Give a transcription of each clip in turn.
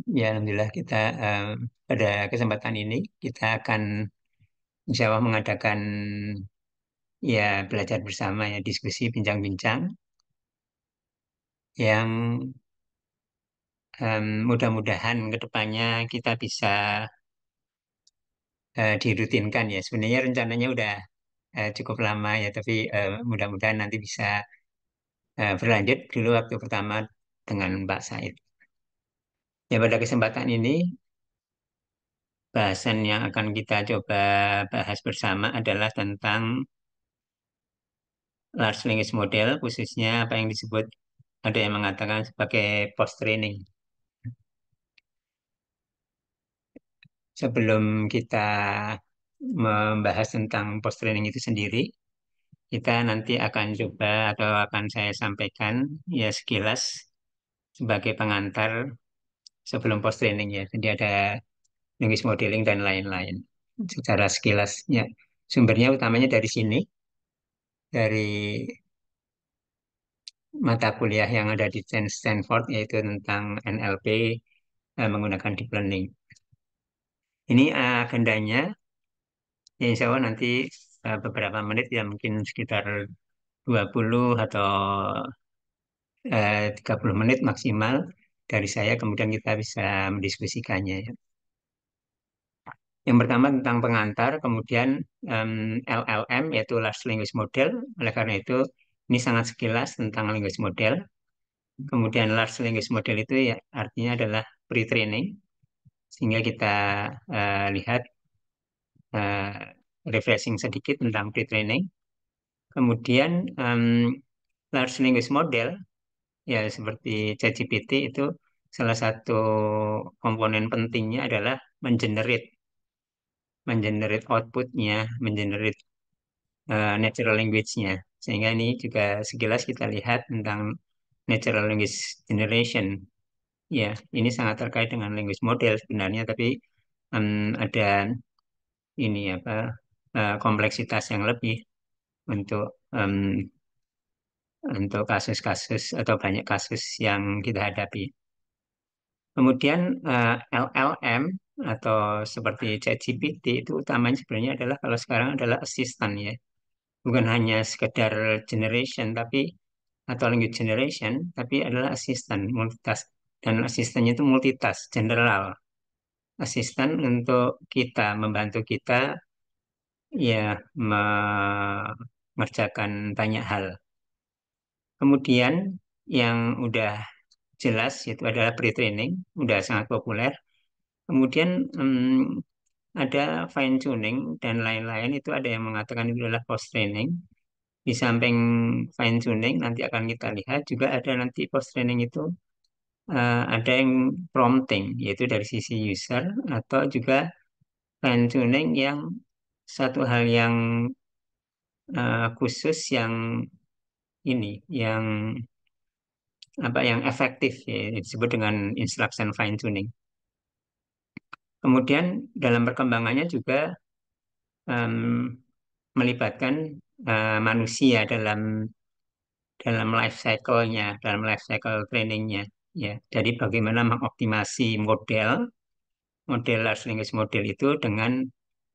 Ya, alhamdulillah kita pada kesempatan ini kita akan insya Allah mengadakan ya belajar bersama ya diskusi bincang-bincang yang mudah-mudahan ke depannya kita bisa dirutinkan ya. Sebenarnya rencananya udah cukup lama ya, tapi mudah-mudahan nanti bisa berlanjut dulu waktu pertama dengan Pak Said. Ya, pada kesempatan ini bahasan yang akan kita coba bahas bersama adalah tentang large language model, khususnya apa yang disebut ada yang mengatakan sebagai post training. Sebelum kita membahas tentang post training itu sendiri, kita nanti akan coba atau akan saya sampaikan ya sekilas sebagai pengantar sebelum post training ya. Jadi ada linguist modeling dan lain-lain. Secara sekilasnya sumbernya utamanya dari sini, dari mata kuliah yang ada di Stanford yaitu tentang NLP menggunakan deep learning. Ini agendanya, ya insya Allah nanti beberapa menit ya mungkin sekitar 20 atau 30 menit maksimal dari saya, kemudian kita bisa mendiskusikannya ya. Yang pertama tentang pengantar, kemudian LLM yaitu Large Language Model. Oleh karena itu ini sangat sekilas tentang language model. Kemudian Large Language Model itu ya artinya adalah pre-training, sehingga kita lihat eh, refreshing sedikit tentang pre-training. Kemudian large language model ya seperti ChatGPT itu salah satu komponen pentingnya adalah mengenerate mengenerate outputnya, mengenerate natural language-nya. Sehingga ini juga sekilas kita lihat tentang natural language generation. Ya, ini sangat terkait dengan language model sebenarnya, tapi ada ini apa kompleksitas yang lebih untuk em, untuk kasus-kasus atau banyak kasus yang kita hadapi. Kemudian LLM atau seperti ChatGPT itu utamanya sebenarnya adalah kalau sekarang adalah asisten ya, bukan hanya sekedar generation tapi atau language generation, tapi adalah asisten multitask dan asistennya itu multitask general, asisten untuk kita membantu kita ya mengerjakan banyak hal. Kemudian yang udah jelas itu adalah pre-training, udah sangat populer. Kemudian ada fine tuning dan lain-lain itu ada yang mengatakan itu adalah post training. Di samping fine tuning nanti akan kita lihat juga ada nanti post training itu ada yang prompting yaitu dari sisi user atau juga fine tuning yang satu hal yang khusus yang ini yang apa yang efektif ya disebut dengan instruction fine tuning. Kemudian dalam perkembangannya juga em, melibatkan manusia dalam dalam life cycle-nya, dalam life cycle trainingnya. Ya, jadi bagaimana mengoptimasi model large language model itu dengan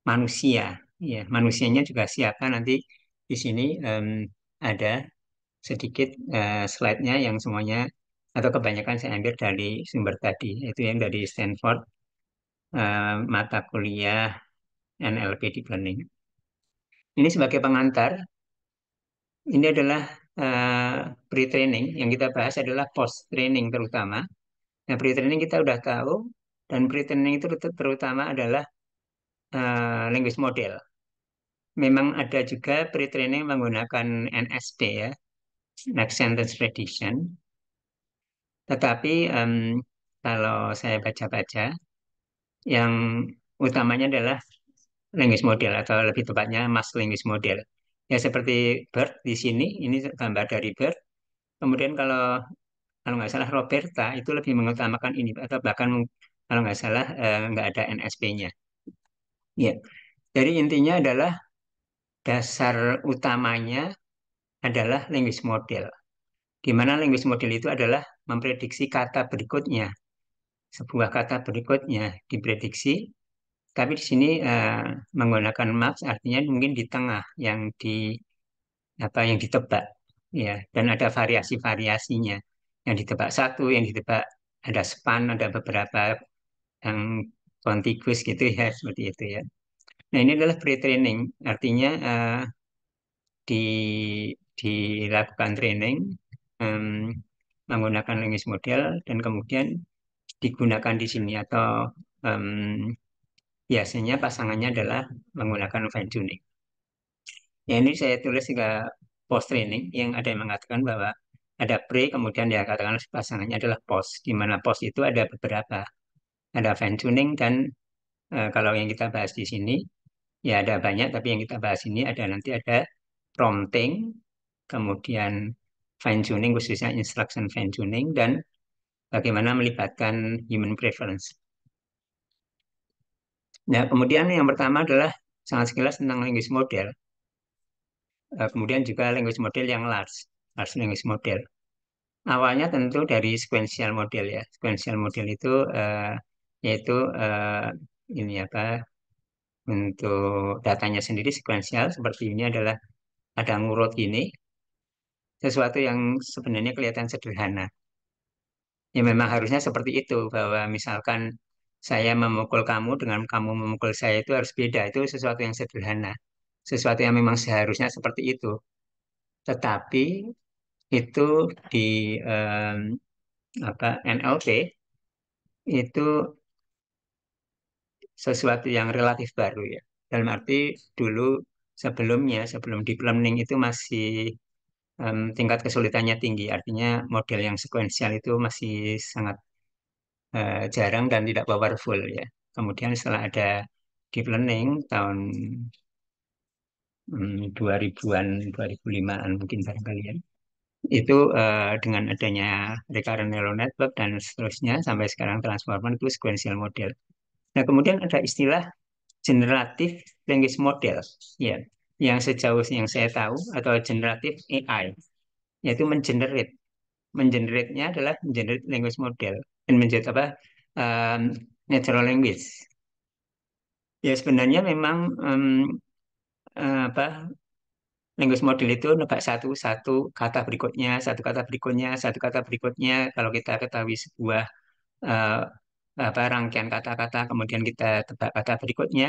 manusia. Ya, manusianya juga siapa nanti di sini ada sedikit slide-nya yang semuanya atau kebanyakan saya ambil dari sumber tadi, yaitu yang dari Stanford mata kuliah NLP Deep Learning. Ini sebagai pengantar, ini adalah pre-training. Yang kita bahas adalah post-training terutama. Nah, pre-training kita udah tahu, dan pre-training itu terutama adalah language model. Memang ada juga pre-training menggunakan NSP ya, Next Sentence Prediction. Tetapi kalau saya baca-baca, yang utamanya adalah language model atau lebih tepatnya mass language model. Ya seperti Bird di sini, ini gambar dari Bird. Kemudian kalau nggak salah Roberta itu lebih mengutamakan ini atau bahkan kalau nggak salah nggak ada NSP-nya. Ya, jadi intinya adalah dasar utamanya adalah language model. Di mana language model itu adalah memprediksi kata berikutnya. sebuah kata berikutnya diprediksi, tapi di sini menggunakan max artinya mungkin di tengah yang di apa yang ditebak, ya, dan ada variasi-variasinya. Yang ditebak satu, yang ditebak ada span, ada beberapa yang contiguous gitu ya, seperti itu ya. Nah, ini adalah pre-training, artinya di dilakukan training em, menggunakan language model dan kemudian digunakan di sini atau em, biasanya pasangannya adalah menggunakan fine tuning. Ya, ini saya tulis juga post training yang ada yang mengatakan bahwa ada pre kemudian dia katakan pasangannya adalah post, di mana post itu ada beberapa, ada fine tuning dan kalau yang kita bahas di sini ya ada banyak, tapi yang kita bahas ini ada nanti ada prompting, kemudian fine tuning khususnya instruction fine tuning dan bagaimana melibatkan human preference. Nah, kemudian yang pertama adalah sangat sekilas tentang language model. Kemudian juga language model yang large language model. Awalnya tentu dari sequential model ya. Sequential model itu yaitu ini apa untuk datanya sendiri sequential seperti ini adalah ada ngurut ini, sesuatu yang sebenarnya kelihatan sederhana. Ya memang harusnya seperti itu bahwa misalkan saya memukul kamu dengan kamu memukul saya itu harus beda. Itu sesuatu yang sederhana. Sesuatu yang memang seharusnya seperti itu. Tetapi itu di NLP itu sesuatu yang relatif baru ya. Dalam arti dulu sebelumnya sebelum deep learning itu masih tingkat kesulitannya tinggi. Artinya model yang sekuensial itu masih sangat jarang dan tidak powerful ya. Kemudian setelah ada deep learning tahun 2000-an, 2005-an mungkin barangkali ya. Itu dengan adanya recurrent neural network dan seterusnya sampai sekarang transformer itu sequential model. Nah, kemudian ada istilah generative language model, ya, yang sejauh yang saya tahu atau generative AI, yaitu mengenerate. Mengenerate-nya adalah mengenerate language model dan menjadi apa um, natural language. Ya sebenarnya memang apa language model itu nebak satu kata berikutnya, satu kata berikutnya, satu kata berikutnya. Kalau kita ketahui sebuah eh, apa rangkaian kata-kata, kemudian kita tebak kata berikutnya.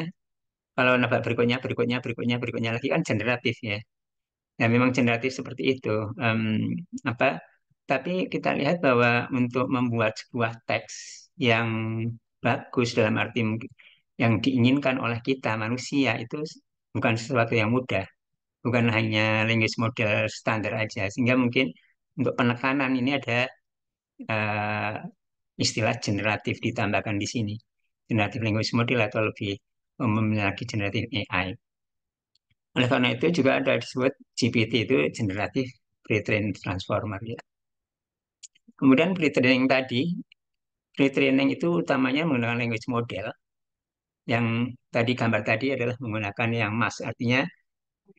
Kalau nebak berikutnya, berikutnya, berikutnya, berikutnya lagi kan generatif ya. Ya memang generatif seperti itu. Em, apa? Tapi kita lihat bahwa untuk membuat sebuah teks yang bagus dalam arti yang diinginkan oleh kita manusia itu bukan sesuatu yang mudah. Bukan hanya language model standar aja. Sehingga mungkin untuk penekanan ini ada eh, istilah generatif ditambahkan di sini. Generative language model atau lebih umumnya lagi generative AI. Oleh karena itu juga ada disebut GPT itu generatif pre-trained transformer ya. Kemudian pre-training tadi, pre-training itu utamanya menggunakan language model yang tadi gambar tadi adalah menggunakan yang mass, artinya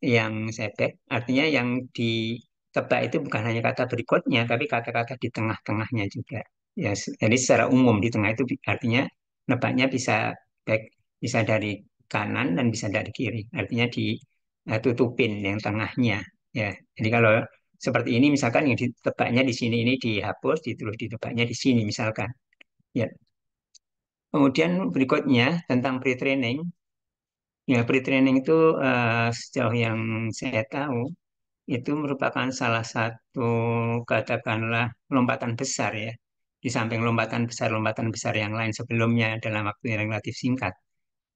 yang setback, artinya yang ditebak itu bukan hanya kata berikutnya, tapi kata-kata di tengah-tengahnya juga. Ya, jadi secara umum di tengah itu artinya nebaknya bisa back, bisa dari kanan dan bisa dari kiri. Artinya ditutupin yang tengahnya. Ya, jadi kalau seperti ini misalkan yang ditebaknya di sini ini dihapus, terus ditebaknya di sini misalkan. Ya. Kemudian berikutnya tentang pre-training. Ya, pre-training itu sejauh yang saya tahu itu merupakan salah satu katakanlah lompatan besar ya. Di samping lompatan besar yang lain sebelumnya dalam waktu yang relatif singkat.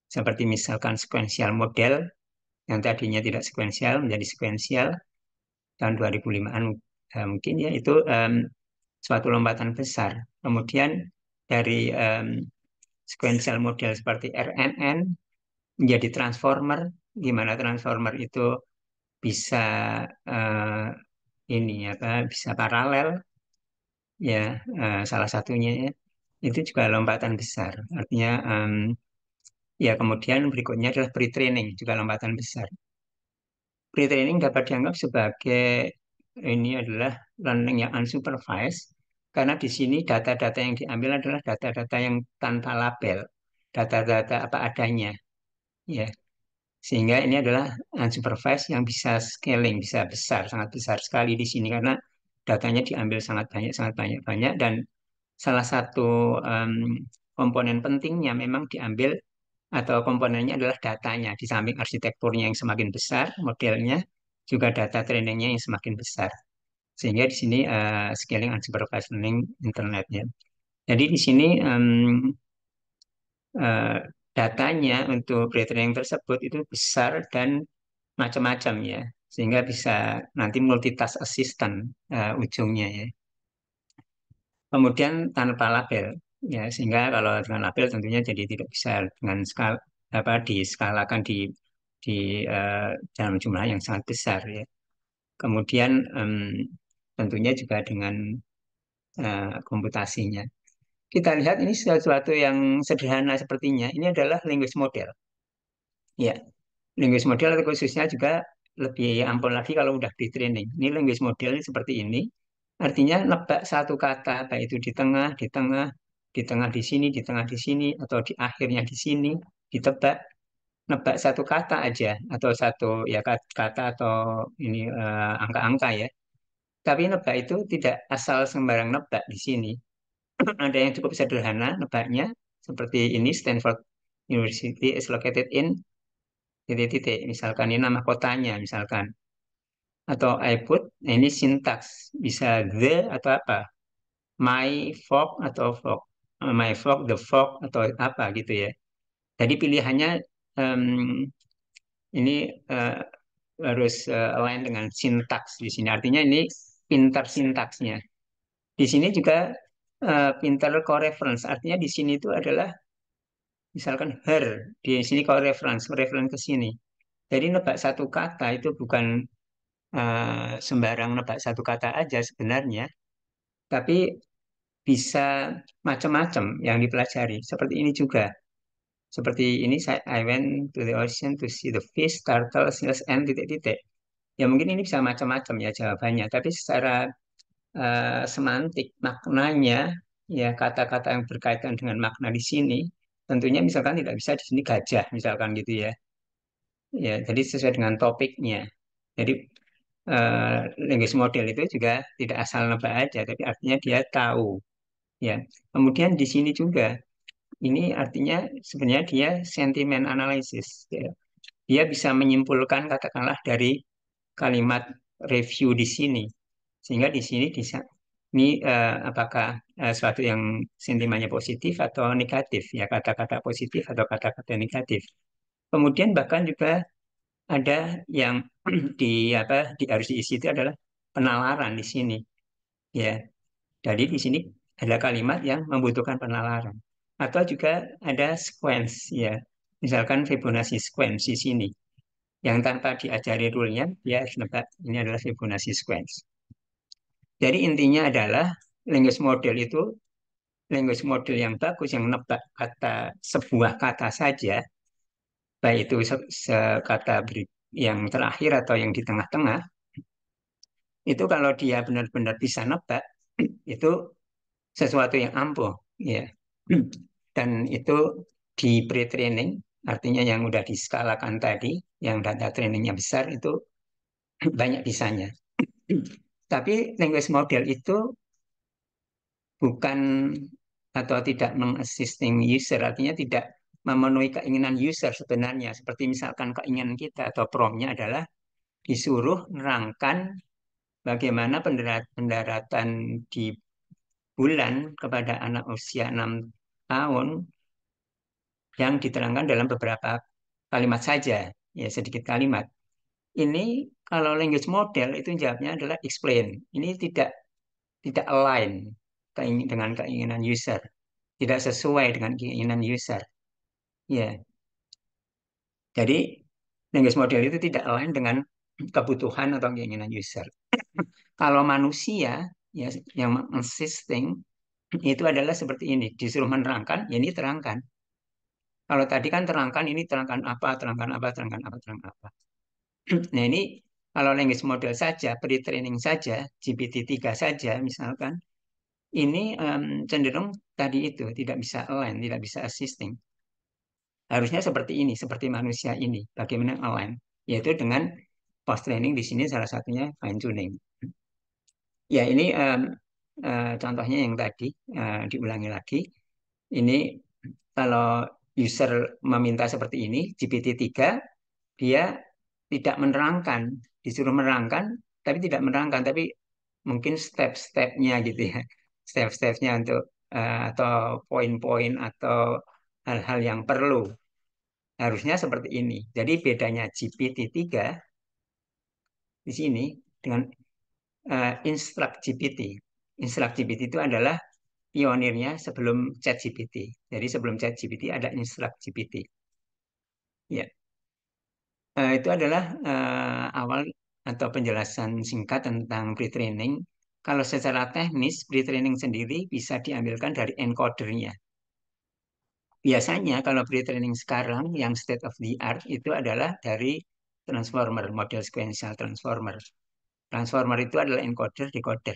Seperti misalkan sequential model yang tadinya tidak sequential menjadi sequential tahun 2005-an mungkin ya itu suatu lompatan besar. Kemudian dari sequential model seperti RNN menjadi transformer, di mana transformer itu bisa eh, ini apa bisa paralel ya salah satunya ya. Itu juga lompatan besar. Artinya ya kemudian berikutnya adalah pre-training juga lompatan besar. Pre-training dapat dianggap sebagai ini adalah learning yang unsupervised Karena di sini data-data yang diambil adalah data-data yang tanpa label, data-data apa adanya, ya. Sehingga ini adalah unsupervised yang bisa scaling, bisa besar, sangat besar sekali di sini karena datanya diambil sangat banyak, banyak dan salah satu komponen pentingnya memang diambil atau komponennya adalah datanya. Di samping arsitekturnya yang semakin besar, modelnya juga data trainingnya yang semakin besar. Sehingga di sini scaling unsupervised learning internet ya. Jadi di sini eh, datanya untuk pre-training tersebut itu besar dan macam-macam ya, sehingga bisa nanti multitask assistant ujungnya ya. Kemudian tanpa label ya, sehingga kalau dengan label tentunya jadi tidak bisa dengan skala apa diskalakan di dalam jumlah yang sangat besar ya. Kemudian tentunya juga dengan komputasinya. Kita lihat ini sesuatu yang sederhana sepertinya. Ini adalah language model. Ya, language model atau khususnya juga lebih ampun lagi kalau udah di training. Ini language model seperti ini. Artinya nebak satu kata, baik itu di tengah, di tengah di sini, di tengah di sini, atau di akhirnya di sini, ditebak, nebak satu kata aja, atau satu ya kata atau ini angka-angka ya. Tapi nebak itu tidak asal sembarang nebak di sini. Ada yang cukup sederhana nebaknya, seperti ini Stanford University is located in titik-titik. Misalkan ini nama kotanya, misalkan. Atau I put, nah ini sintaks. Bisa the atau apa. My fog atau fog. My fog, the fog, atau apa gitu ya. Jadi pilihannya em, ini harus align dengan sintaks di sini. Artinya ini pintar sintaksnya. Di sini juga pintar co-reference. Artinya di sini itu adalah misalkan her. Di sini co-reference, reference ke sini. Jadi nebak satu kata itu bukan sembarang nebak satu kata aja sebenarnya, tapi bisa macam-macam yang dipelajari. Seperti ini juga. Seperti ini saya I went to the ocean to see the fish, turtle, snails, and titik-titik. Ya mungkin ini bisa macam-macam ya jawabannya, tapi secara semantik maknanya ya kata-kata yang berkaitan dengan makna di sini tentunya misalkan tidak bisa di sini gajah misalkan gitu ya. Ya, jadi sesuai dengan topiknya. Jadi eh, language model itu juga tidak asal nebak aja, tapi artinya dia tahu. Ya, kemudian di sini juga ini artinya sebenarnya dia sentimen analisis. Ya. Dia bisa menyimpulkan katakanlah dari kalimat review di sini, sehingga di sini bisa ini apakah suatu yang sentimennya positif atau negatif ya kata-kata positif atau kata-kata negatif. Kemudian bahkan juga ada yang di harus diisi itu adalah penalaran di sini ya. Jadi di sini ada kalimat yang membutuhkan penalaran atau juga ada sequence ya. Misalkan Fibonacci sequence di sini yang tanpa diajari rule-nya dia harus nebak ini adalah Fibonacci sequence. Jadi intinya adalah language model itu language model yang bagus yang nebak kata sebuah kata saja baik itu kata yang terakhir atau yang di tengah-tengah. Itu kalau dia benar-benar bisa nebak, itu sesuatu yang ampuh, ya. Dan itu di pre-training, artinya yang udah diskalakan tadi, yang data trainingnya besar, itu banyak bisanya. Tapi language model itu bukan atau tidak mengassisting user, artinya tidak memenuhi keinginan user sebenarnya. Seperti misalkan keinginan kita atau promnya adalah disuruh nerangkan bagaimana pendaratan di bulan kepada anak usia 6 tahun yang diterangkan dalam beberapa kalimat saja, ya sedikit kalimat. Ini kalau language model itu jawabnya adalah explain. Ini tidak align dengan keinginan user, tidak sesuai dengan keinginan user. Ya, jadi language model itu tidak align dengan kebutuhan atau keinginan user. Kalau manusia ya yang existing itu adalah seperti ini, disuruh menerangkan, ya ini terangkan. Kalau tadi kan terangkan ini terangkan apa, terangkan apa, terangkan apa, terangkan apa. Nah ini kalau language model saja, pre-training saja, GPT-3 saja misalkan, ini cenderung tadi itu tidak bisa align, tidak bisa assisting. Harusnya seperti ini, seperti manusia ini. Bagaimana align? Yaitu dengan post training di sini salah satunya fine tuning. Ya ini contohnya yang tadi diulangi lagi. Ini kalau user meminta seperti ini, GPT-3 dia tidak menerangkan, disuruh menerangkan, tapi tidak menerangkan, tapi mungkin step-stepnya gitu ya, step-stepnya untuk atau poin-poin atau hal-hal yang perlu harusnya seperti ini. Jadi bedanya GPT-3 di sini dengan Instruct GPT. Instruct GPT itu adalah pionirnya sebelum ChatGPT. Jadi sebelum ChatGPT ada Instruct GPT. Ya, itu adalah awal atau penjelasan singkat tentang pre-training. Kalau secara teknis, pre-training sendiri bisa diambilkan dari encodernya. Biasanya kalau pre-training sekarang yang state of the art itu adalah dari transformer, model sequential transformer. Transformer itu adalah encoder, decoder.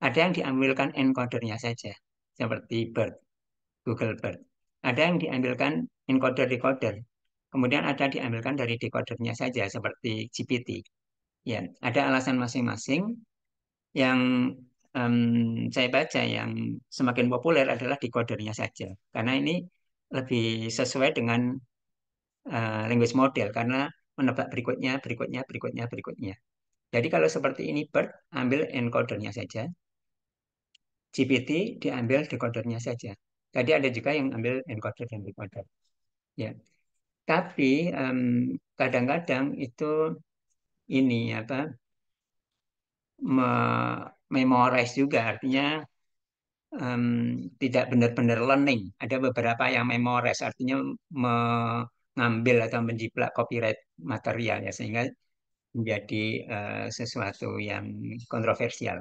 Ada yang diambilkan encodernya saja, seperti BERT, Google BERT. Ada yang diambilkan encoder, decoder. Kemudian ada diambilkan dari decodernya saja, seperti GPT. Ya, ada alasan masing-masing. Yang saya baca yang semakin populer adalah decodernya saja, karena ini lebih sesuai dengan language model karena menebak berikutnya, berikutnya, berikutnya, berikutnya. Jadi kalau seperti ini BERT, ambil encodernya saja. GPT diambil decodernya saja. Tadi ada juga yang ambil encoder dan decoder. Ya, tapi kadang-kadang itu ini apa memorize juga, artinya em, tidak benar-benar learning. Ada beberapa yang memorize, artinya mengambil atau menjiplak copyright material ya, sehingga menjadi sesuatu yang kontroversial.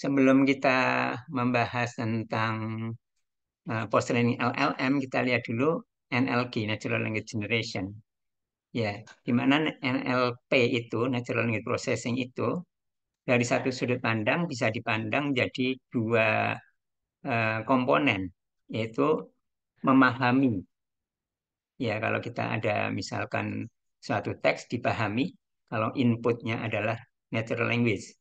Sebelum kita membahas tentang post training LLM, kita lihat dulu NLG, Natural Language Generation. Ya, di mana NLP itu, Natural Language Processing itu, dari satu sudut pandang bisa dipandang jadi dua komponen, yaitu memahami. Ya, kalau kita ada misalkan suatu teks dipahami, kalau inputnya adalah natural language.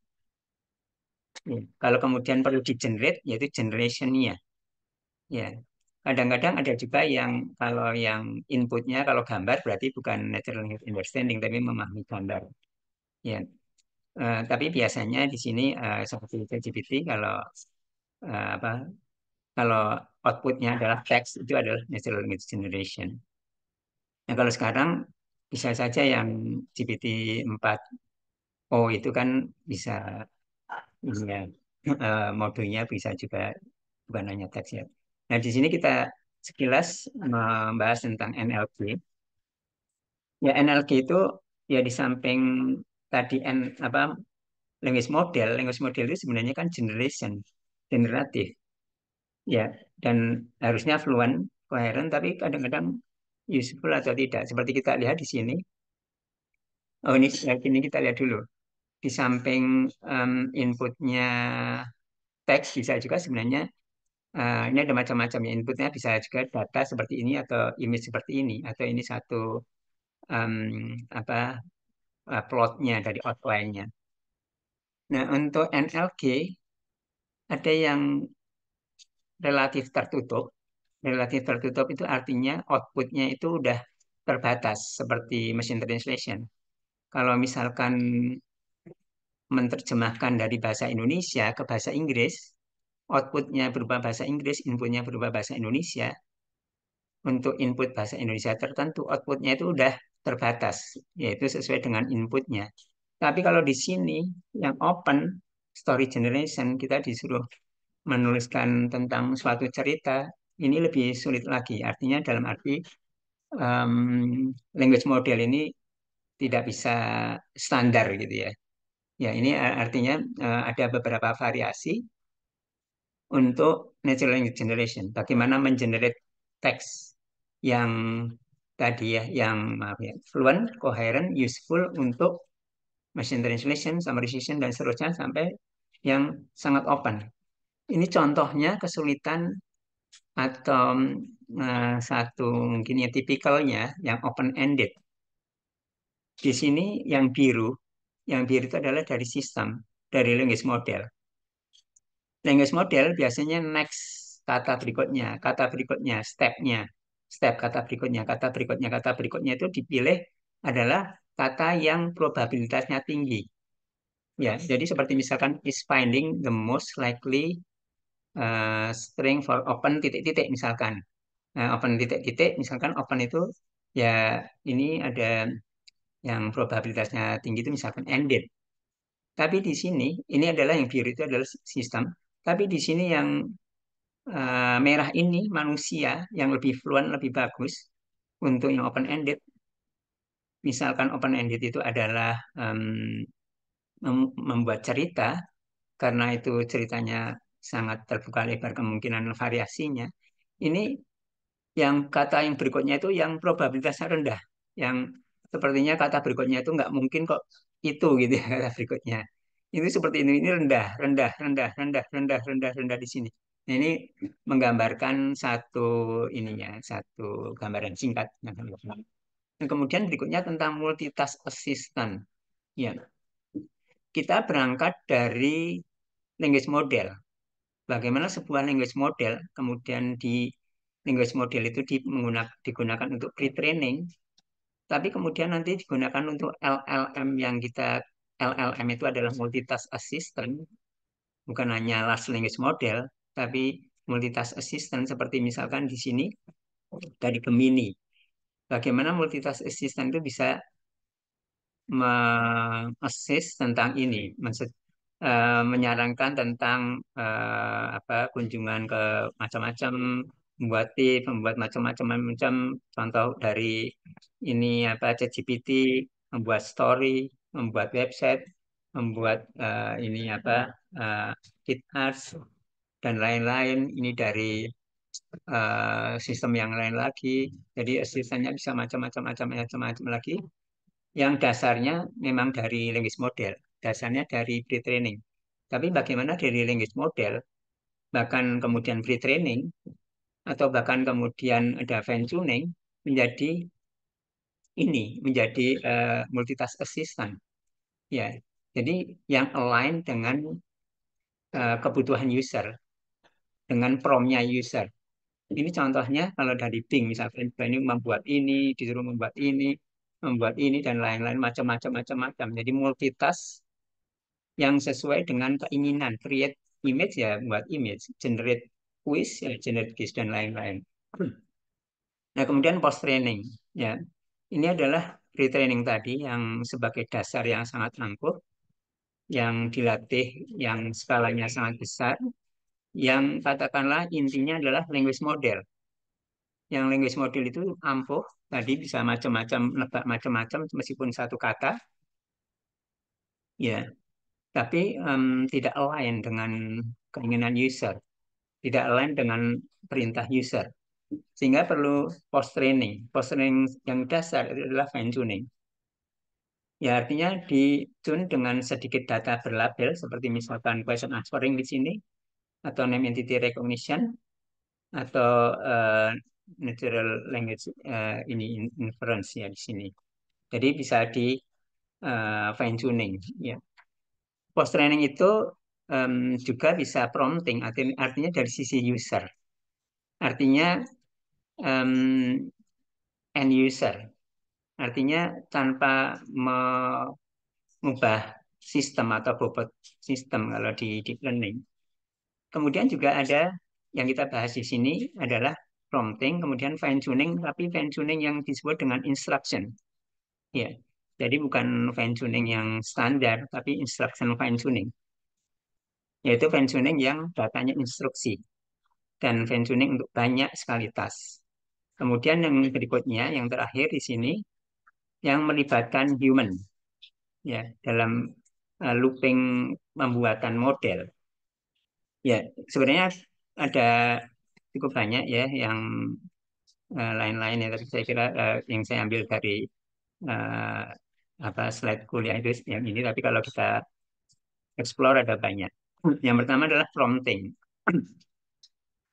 Ya. Kalau kemudian perlu di-generate, yaitu generation-nya. Ya, kadang-kadang ada juga yang kalau yang inputnya kalau gambar berarti bukan natural language understanding, tapi memahami gambar. Ya, tapi biasanya di sini seperti ChatGPT kalau apa kalau outputnya adalah teks itu adalah natural language generation. Nah, kalau sekarang bisa saja yang GPT-4o itu kan bisa ini ya, modulnya bisa juga bukan hanya teks ya. Nah, di sini kita sekilas membahas tentang NLP. Ya, NLP itu ya di samping tadi language model itu sebenarnya kan generatif. Ya, dan harusnya fluent, coherent, tapi kadang-kadang useful atau tidak. Seperti kita lihat di sini. Oh, ini kita lihat dulu. Di samping inputnya teks bisa juga sebenarnya ini ada macam-macam ya. Inputnya bisa juga data seperti ini atau image seperti ini atau ini satu em, apa plotnya dari outline-nya. Nah, untuk NLG ada yang relatif tertutup. Relatif tertutup itu artinya outputnya itu udah terbatas seperti machine translation. Kalau misalkan menerjemahkan dari bahasa Indonesia ke bahasa Inggris, outputnya berupa bahasa Inggris, inputnya berupa bahasa Indonesia. Untuk input bahasa Indonesia tertentu, outputnya itu udah terbatas, yaitu sesuai dengan inputnya. Tapi kalau di sini yang open story generation, kita disuruh menuliskan tentang suatu cerita, ini lebih sulit lagi. Artinya dalam arti language model ini tidak bisa standar gitu ya. Ya, ini artinya ada beberapa variasi untuk natural language generation. Bagaimana mengenerate teks yang tadi ya, yang maaf ya, fluent, coherent, useful untuk machine translation, summarization, dan seterusnya sampai yang sangat open. Ini contohnya kesulitan atau satu mungkin yang tipikalnya yang open-ended. Di sini yang biru itu adalah dari sistem, dari language model. Language model biasanya next kata berikutnya, step kata berikutnya, kata berikutnya, kata berikutnya itu dipilih adalah kata yang probabilitasnya tinggi. Ya, jadi seperti misalkan is finding the most likely string for open titik-titik misalkan. Nah, open titik-titik misalkan open itu ya ini ada yang probabilitasnya tinggi itu misalkan ended. Tapi di sini ini adalah yang biru itu adalah sistem. Tapi di sini yang merah ini manusia yang lebih fluent, lebih bagus untuk yang open ended. Misalkan open ended itu adalah membuat cerita karena itu ceritanya sangat terbuka lebar kemungkinan variasinya. Ini yang kata yang berikutnya itu yang probabilitasnya rendah, yang sepertinya kata berikutnya itu nggak mungkin kok itu gitu ya kata berikutnya. Itu seperti ini rendah, rendah, rendah, rendah, rendah, rendah, rendah di sini. Nah, ini menggambarkan satu ininya, satu gambaran singkat. Nah, kemudian berikutnya tentang multitask assistant. Ya, kita berangkat dari language model. Bagaimana sebuah language model, kemudian di language model itu digunakan untuk pre-training, tapi kemudian nanti digunakan untuk LLM yang kita LLM itu adalah multitask assistant, bukan hanya large language model, tapi multitask assistant seperti misalkan di sini dari Gemini. Bagaimana multitask assistant itu bisa mengassist tentang ini, menyarankan tentang apa kunjungan ke macam-macam, membuat tip, membuat macam-macam contoh dari ini apa ChatGPT, membuat story, membuat website, membuat ini apa kit arts dan lain-lain. Ini dari sistem yang lain lagi. Jadi asistennya bisa macam-macam lagi. Yang dasarnya memang dari language model, dasarnya dari pre-training. Tapi bagaimana dari language model, bahkan kemudian pre-training, atau bahkan kemudian ada fine tuning, menjadi menjadi multitask assistant. Ya, jadi yang align dengan kebutuhan user, dengan prompt-nya user. Ini contohnya kalau dari Bing, misalkan ini membuat ini, disuruh membuat ini dan lain-lain macam-macam. Jadi multitask yang sesuai dengan keinginan. Create image ya buat image, generate quiz ya generate quiz dan lain-lain. Nah, kemudian post training ya. Ini adalah pre-training tadi yang sebagai dasar yang sangat angkuh, yang dilatih yang skalanya sangat besar, yang katakanlah intinya adalah language model. Yang language model itu ampuh, tadi bisa macam-macam, nebak macam-macam meskipun satu kata, ya, tapi tidak align dengan keinginan user, tidak align dengan perintah user. Sehingga perlu post training. Post training yang dasar itu adalah fine tuning. Ya artinya di tune dengan sedikit data berlabel seperti misalkan question answering di sini atau name entity recognition atau natural language ini inference ya di sini. Jadi bisa di fine tuning ya. Post training itu juga bisa prompting artinya dari sisi user. Artinya em, end user. Artinya tanpa mengubah sistem atau bobot sistem kalau di deep learning. Kemudian juga ada yang kita bahas di sini adalah prompting, kemudian fine tuning, tapi fine tuning yang disebut dengan instruction. Ya, jadi bukan fine tuning yang standar, tapi instruction fine tuning, yaitu fine tuning yang datanya instruksi dan fine tuning untuk banyak sekali task. Kemudian yang berikutnya, yang terakhir di sini, yang melibatkan human ya dalam looping pembuatan model. Ya, sebenarnya ada cukup banyak ya yang lain-lain ya, tapi saya kira yang saya ambil dari eh, apa slide kuliah itu yang ini, tapi kalau kita explore ada banyak. Yang pertama adalah prompting.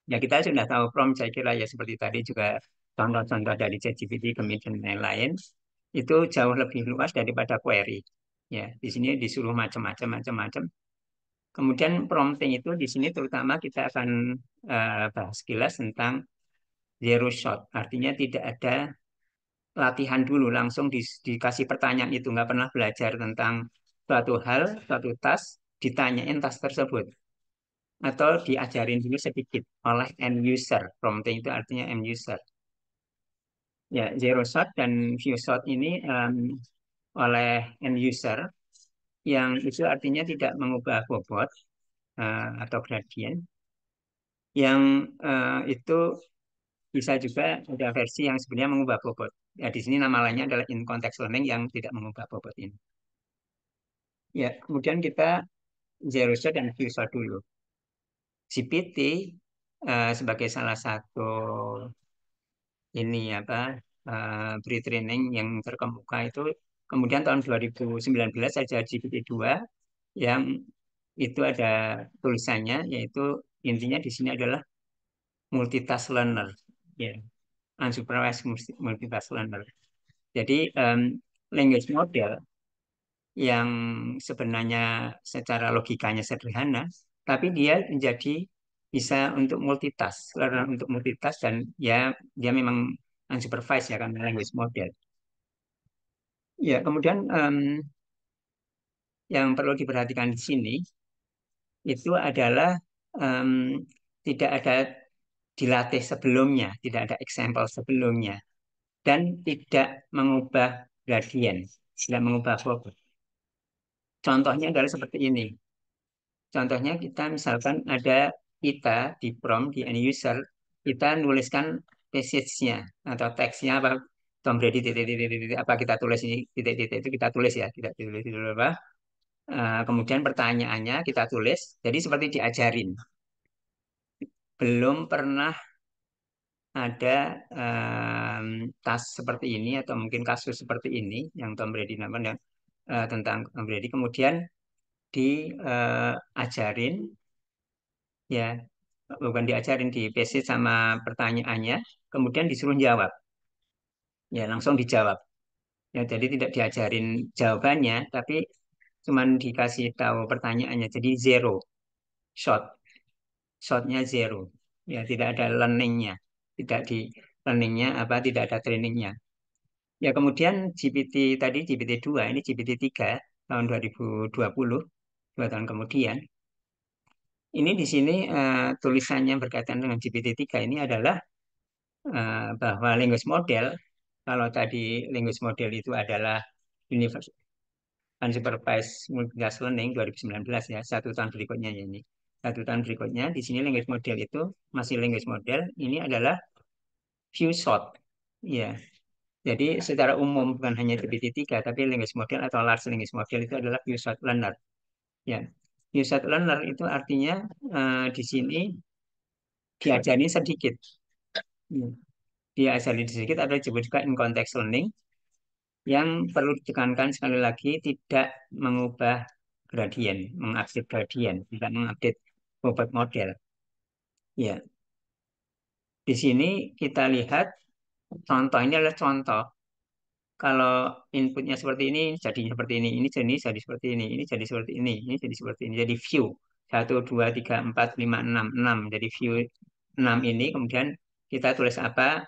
Ya kita sudah tahu prompt saya kira ya seperti tadi juga contoh-contoh dari ChatGPT, Gemini dan lain-lain itu jauh lebih luas daripada query. Ya, di sini disuruh macam-macam macam-macam. Kemudian prompting itu di sini terutama kita akan bahas sekilas tentang zero shot. Artinya tidak ada latihan dulu, langsung dikasih pertanyaan itu. Nggak pernah belajar tentang suatu hal, suatu task, ditanyain task tersebut. Atau diajarin dulu sedikit oleh end user. Prompting itu artinya end user. Ya, zero shot dan few shot ini oleh end user yang itu artinya tidak mengubah bobot atau gradien yang itu bisa juga ada versi yang sebenarnya mengubah bobot. Ya, di sini nama lainnya adalah in context learning yang tidak mengubah bobot ini. Ya, kemudian kita zero shot dan few shot dulu. GPT sebagai salah satu ini apa pre-training yang terkemuka itu kemudian tahun 2019 saja GPT-2 yang itu ada tulisannya yaitu intinya di sini adalah multitask learner ya unsupervised multitask learner. Jadi language model yang sebenarnya secara logikanya sederhana tapi dia menjadi bisa untuk multitask, learner untuk multitask dan ya dia memang unsupervised ya kan language model. Ya, kemudian yang perlu diperhatikan di sini itu adalah em, tidak ada dilatih sebelumnya, tidak ada example sebelumnya, dan tidak mengubah gradient, tidak mengubah bobot. Contohnya adalah seperti ini. Contohnya kita misalkan ada kita di prompt di end user, kita nuliskan passage-nya atau teksnya apa Tom Brady titik, titik, titik, titik, apa kita tulis ini titik titik itu kita tulis ya tidak tulis itu apa. Kemudian pertanyaannya kita tulis, jadi seperti diajarin. Belum pernah ada tas seperti ini atau mungkin kasus seperti ini yang Tom Brady namanya tentang Tom Brady. Kemudian diajarin ya, bukan diajarin di PC sama pertanyaannya, kemudian disuruh jawab. Ya, langsung dijawab. Ya, jadi tidak diajarin jawabannya, tapi cuman dikasih tahu pertanyaannya. Jadi zero shot. Shotnya zero. Ya, tidak ada learningnya. Tidak di learningnya apa, tidak ada trainingnya. Ya, kemudian GPT tadi, GPT-2, ini GPT-3 tahun 2020, 2 tahun kemudian. Ini di sini tulisannya berkaitan dengan GPT-3 ini adalah bahwa language model, kalau tadi language model itu adalah universal unsupervised multitask learning 2019 ya, 1 tahun berikutnya ya ini. 1 tahun berikutnya di sini language model itu masih language model, ini adalah few shot. Ya, jadi secara umum bukan hanya GPT-3 tapi language model atau large language model itu adalah few shot learner. Ya, few shot learner itu artinya di sini diajari sedikit. Ya. Diajari sedikit ada disebut juga in context learning yang perlu ditekankan sekali lagi tidak mengubah gradien, mengupdate gradien, tidak mengupdate bobot model. Ya, di sini kita lihat contoh ini adalah contoh. Kalau inputnya seperti ini, jadinya seperti ini jadi seperti ini jadi seperti ini jadi seperti ini. Jadi view 1, 2, 3, 4, 5, 6, 6. Jadi view 6 ini kemudian kita tulis apa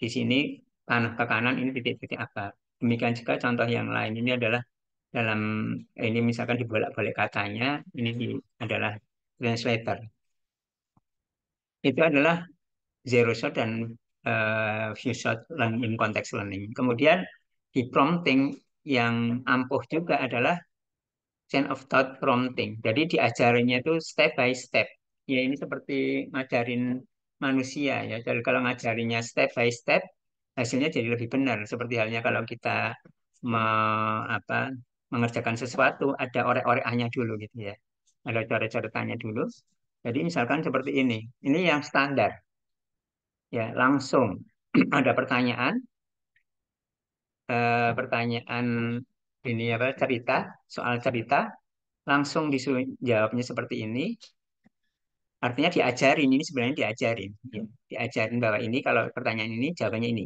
di sini panah ke kanan ini titik-titik apa. Demikian juga contoh yang lain ini adalah dalam ini misalkan dibolak-balik katanya ini adalah translator. Itu adalah zero shot dan few shot learning context learning. Kemudian di prompting yang ampuh juga adalah chain of thought prompting. Jadi diajarinnya itu step by step. Ya ini seperti ngajarin manusia ya. Jadi kalau ngajarinnya step by step, hasilnya jadi lebih benar. Seperti halnya kalau kita me, apa, mengerjakan sesuatu, ada orek-orekannya dulu gitu ya. Ada coret-coretannya dulu. Jadi misalkan seperti ini. Ini yang standar. Ya, langsung ada pertanyaan, pertanyaan ini apa cerita, soal cerita, langsung disuruh jawabnya seperti ini. Artinya diajarin, ini sebenarnya diajarin. Ya. Diajarin bahwa ini kalau pertanyaan ini jawabannya ini.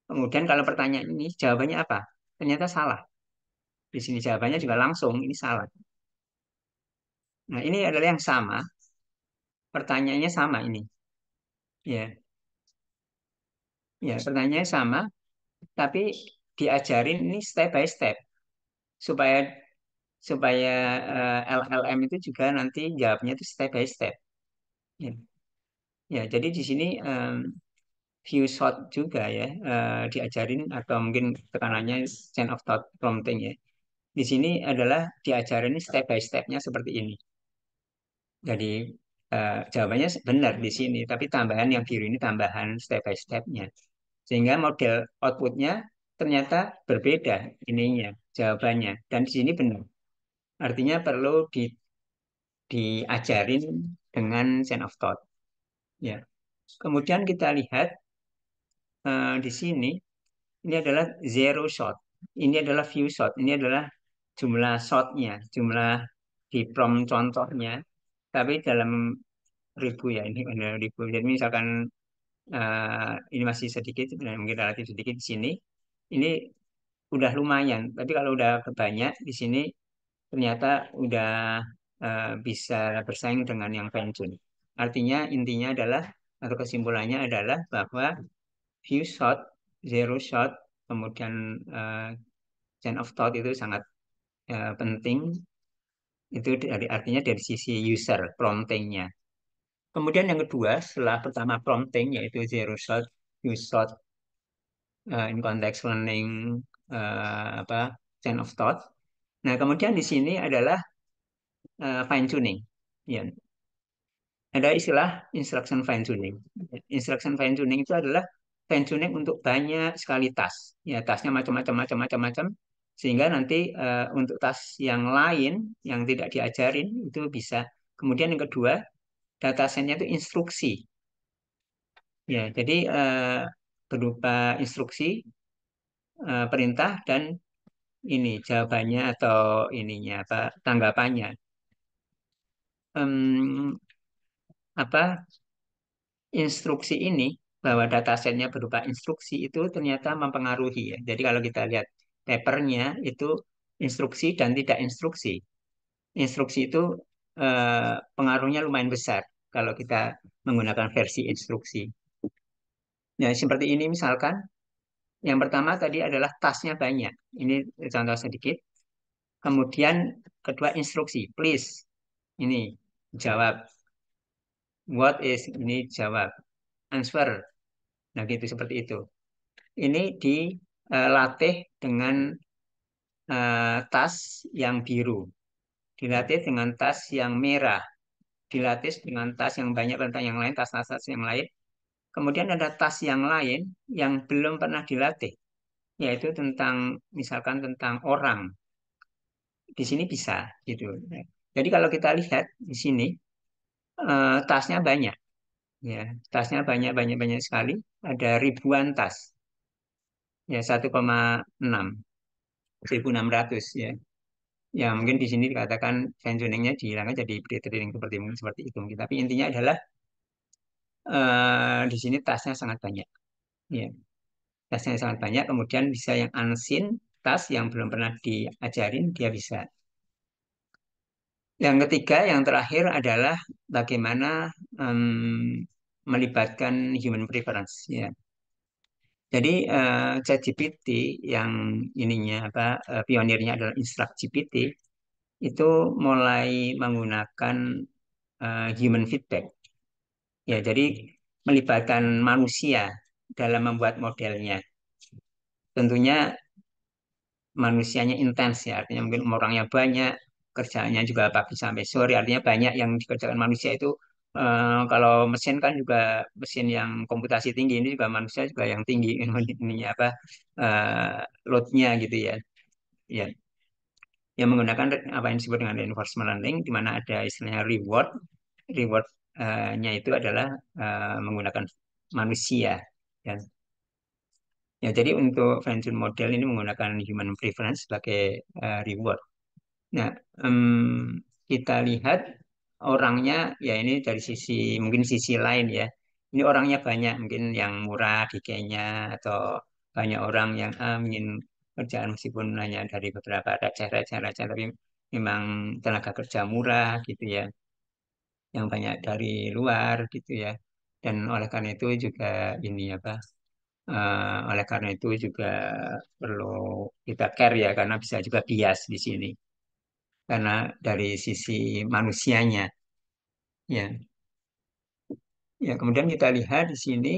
Kemudian kalau pertanyaan ini jawabannya apa? Ternyata salah. Di sini jawabannya juga langsung ini salah. Nah, ini adalah yang sama, pertanyaannya sama ini. Ya, ya, pertanyaannya sama, tapi diajarin ini step by step supaya supaya LLM itu juga nanti jawabnya itu step by step. Ya, ya, jadi di sini view shot juga ya diajarin atau mungkin tekanannya chain of thought prompting ya. Di sini adalah diajarin step by stepnya seperti ini. Jadi jawabannya benar di sini, tapi tambahan yang biru ini tambahan step by stepnya. Sehingga model outputnya ternyata berbeda ininya jawabannya. Dan di sini benar. Artinya perlu diajarin dengan chain of thought. Ya. Kemudian kita lihat di sini ini adalah zero shot. Ini adalah view shot. Ini adalah jumlah shotnya, jumlah di prompt contohnya. Tapi dalam ribu ya, ini ada ribu. Jadi misalkan ini masih sedikit, mungkin relatif sedikit di sini. Ini udah lumayan. Tapi kalau udah kebanyak di sini ternyata udah bisa bersaing dengan yang pensiun. Artinya intinya adalah atau kesimpulannya adalah bahwa few shot, zero shot, kemudian chain of thought itu sangat penting. Itu dari artinya dari sisi user promptingnya. Kemudian yang kedua setelah pertama prompting yaitu zero shot, few shot, in context learning, apa chain of thought. Nah kemudian di sini adalah fine tuning. Ya, ada istilah instruction fine tuning. Instruction fine tuning itu adalah fine tuning untuk banyak sekali tas. Ya, tasnya macam-macam macam-macam sehingga nanti untuk tas yang lain yang tidak diajarin itu bisa. Kemudian yang kedua, data setnya itu instruksi. Ya, jadi berupa instruksi, perintah dan ini jawabannya atau ininya apa tanggapannya. Em, apa instruksi ini bahwa datasetnya berupa instruksi itu ternyata mempengaruhi ya. Jadi kalau kita lihat papernya itu instruksi dan tidak instruksi. Instruksi itu pengaruhnya lumayan besar kalau kita menggunakan versi instruksi. Ya, seperti ini misalkan, yang pertama tadi adalah tasnya banyak. Ini contoh sedikit. Kemudian kedua instruksi, please. Ini jawab. What is ini jawab. Answer. Nah, gitu seperti itu. Ini dilatih dengan tas yang biru, dilatih dengan tas yang merah, dilatih dengan tas yang banyak tentang yang lain, tas-tas yang lain. Kemudian ada tas yang lain yang belum pernah dilatih, yaitu tentang misalkan tentang orang. Di sini bisa gitu. Jadi kalau kita lihat di sini tasnya banyak, ya tasnya banyak banyak banyak sekali. Ada ribuan tas, ya 1,6 1.600 ya. Ya, mungkin di sini dikatakan fine-tuningnya dihilangkan jadi pre-training seperti mungkin seperti itu. Tapi intinya adalah di sini tasnya sangat banyak. Ya, tasnya sangat banyak. Kemudian bisa yang unseen, tas yang belum pernah diajarin, dia bisa. Yang ketiga, yang terakhir adalah bagaimana melibatkan human preference. Ya. Jadi ChatGPT yang ininya apa pionirnya adalah InstructGPT itu mulai menggunakan human feedback. Ya, jadi melibatkan manusia dalam membuat modelnya. Tentunya manusianya intens ya, artinya mungkin orangnya banyak, kerjanya juga pagi sampai sore, artinya banyak yang dikerjakan manusia itu kalau mesin kan juga mesin yang komputasi tinggi ini juga manusia juga yang tinggi ini apa loadnya gitu ya. Ya, yang menggunakan apa yang disebut dengan reinforcement learning di mana ada istilahnya rewardnya itu adalah menggunakan manusia ya. Ya, jadi untuk Venture model ini menggunakan human preference sebagai reward. Nah, kita lihat orangnya ya ini dari sisi mungkin sisi lain ya. Ini orangnya banyak mungkin yang murah di Kenya atau banyak orang yang ingin kerjaan meskipun hanya dari beberapa receh-receh tapi memang tenaga kerja murah gitu ya, yang banyak dari luar gitu ya. Dan oleh karena itu juga ini apa? Oleh karena itu juga perlu kita care ya karena bisa juga bias di sini karena dari sisi manusianya ya. Ya, kemudian kita lihat di sini,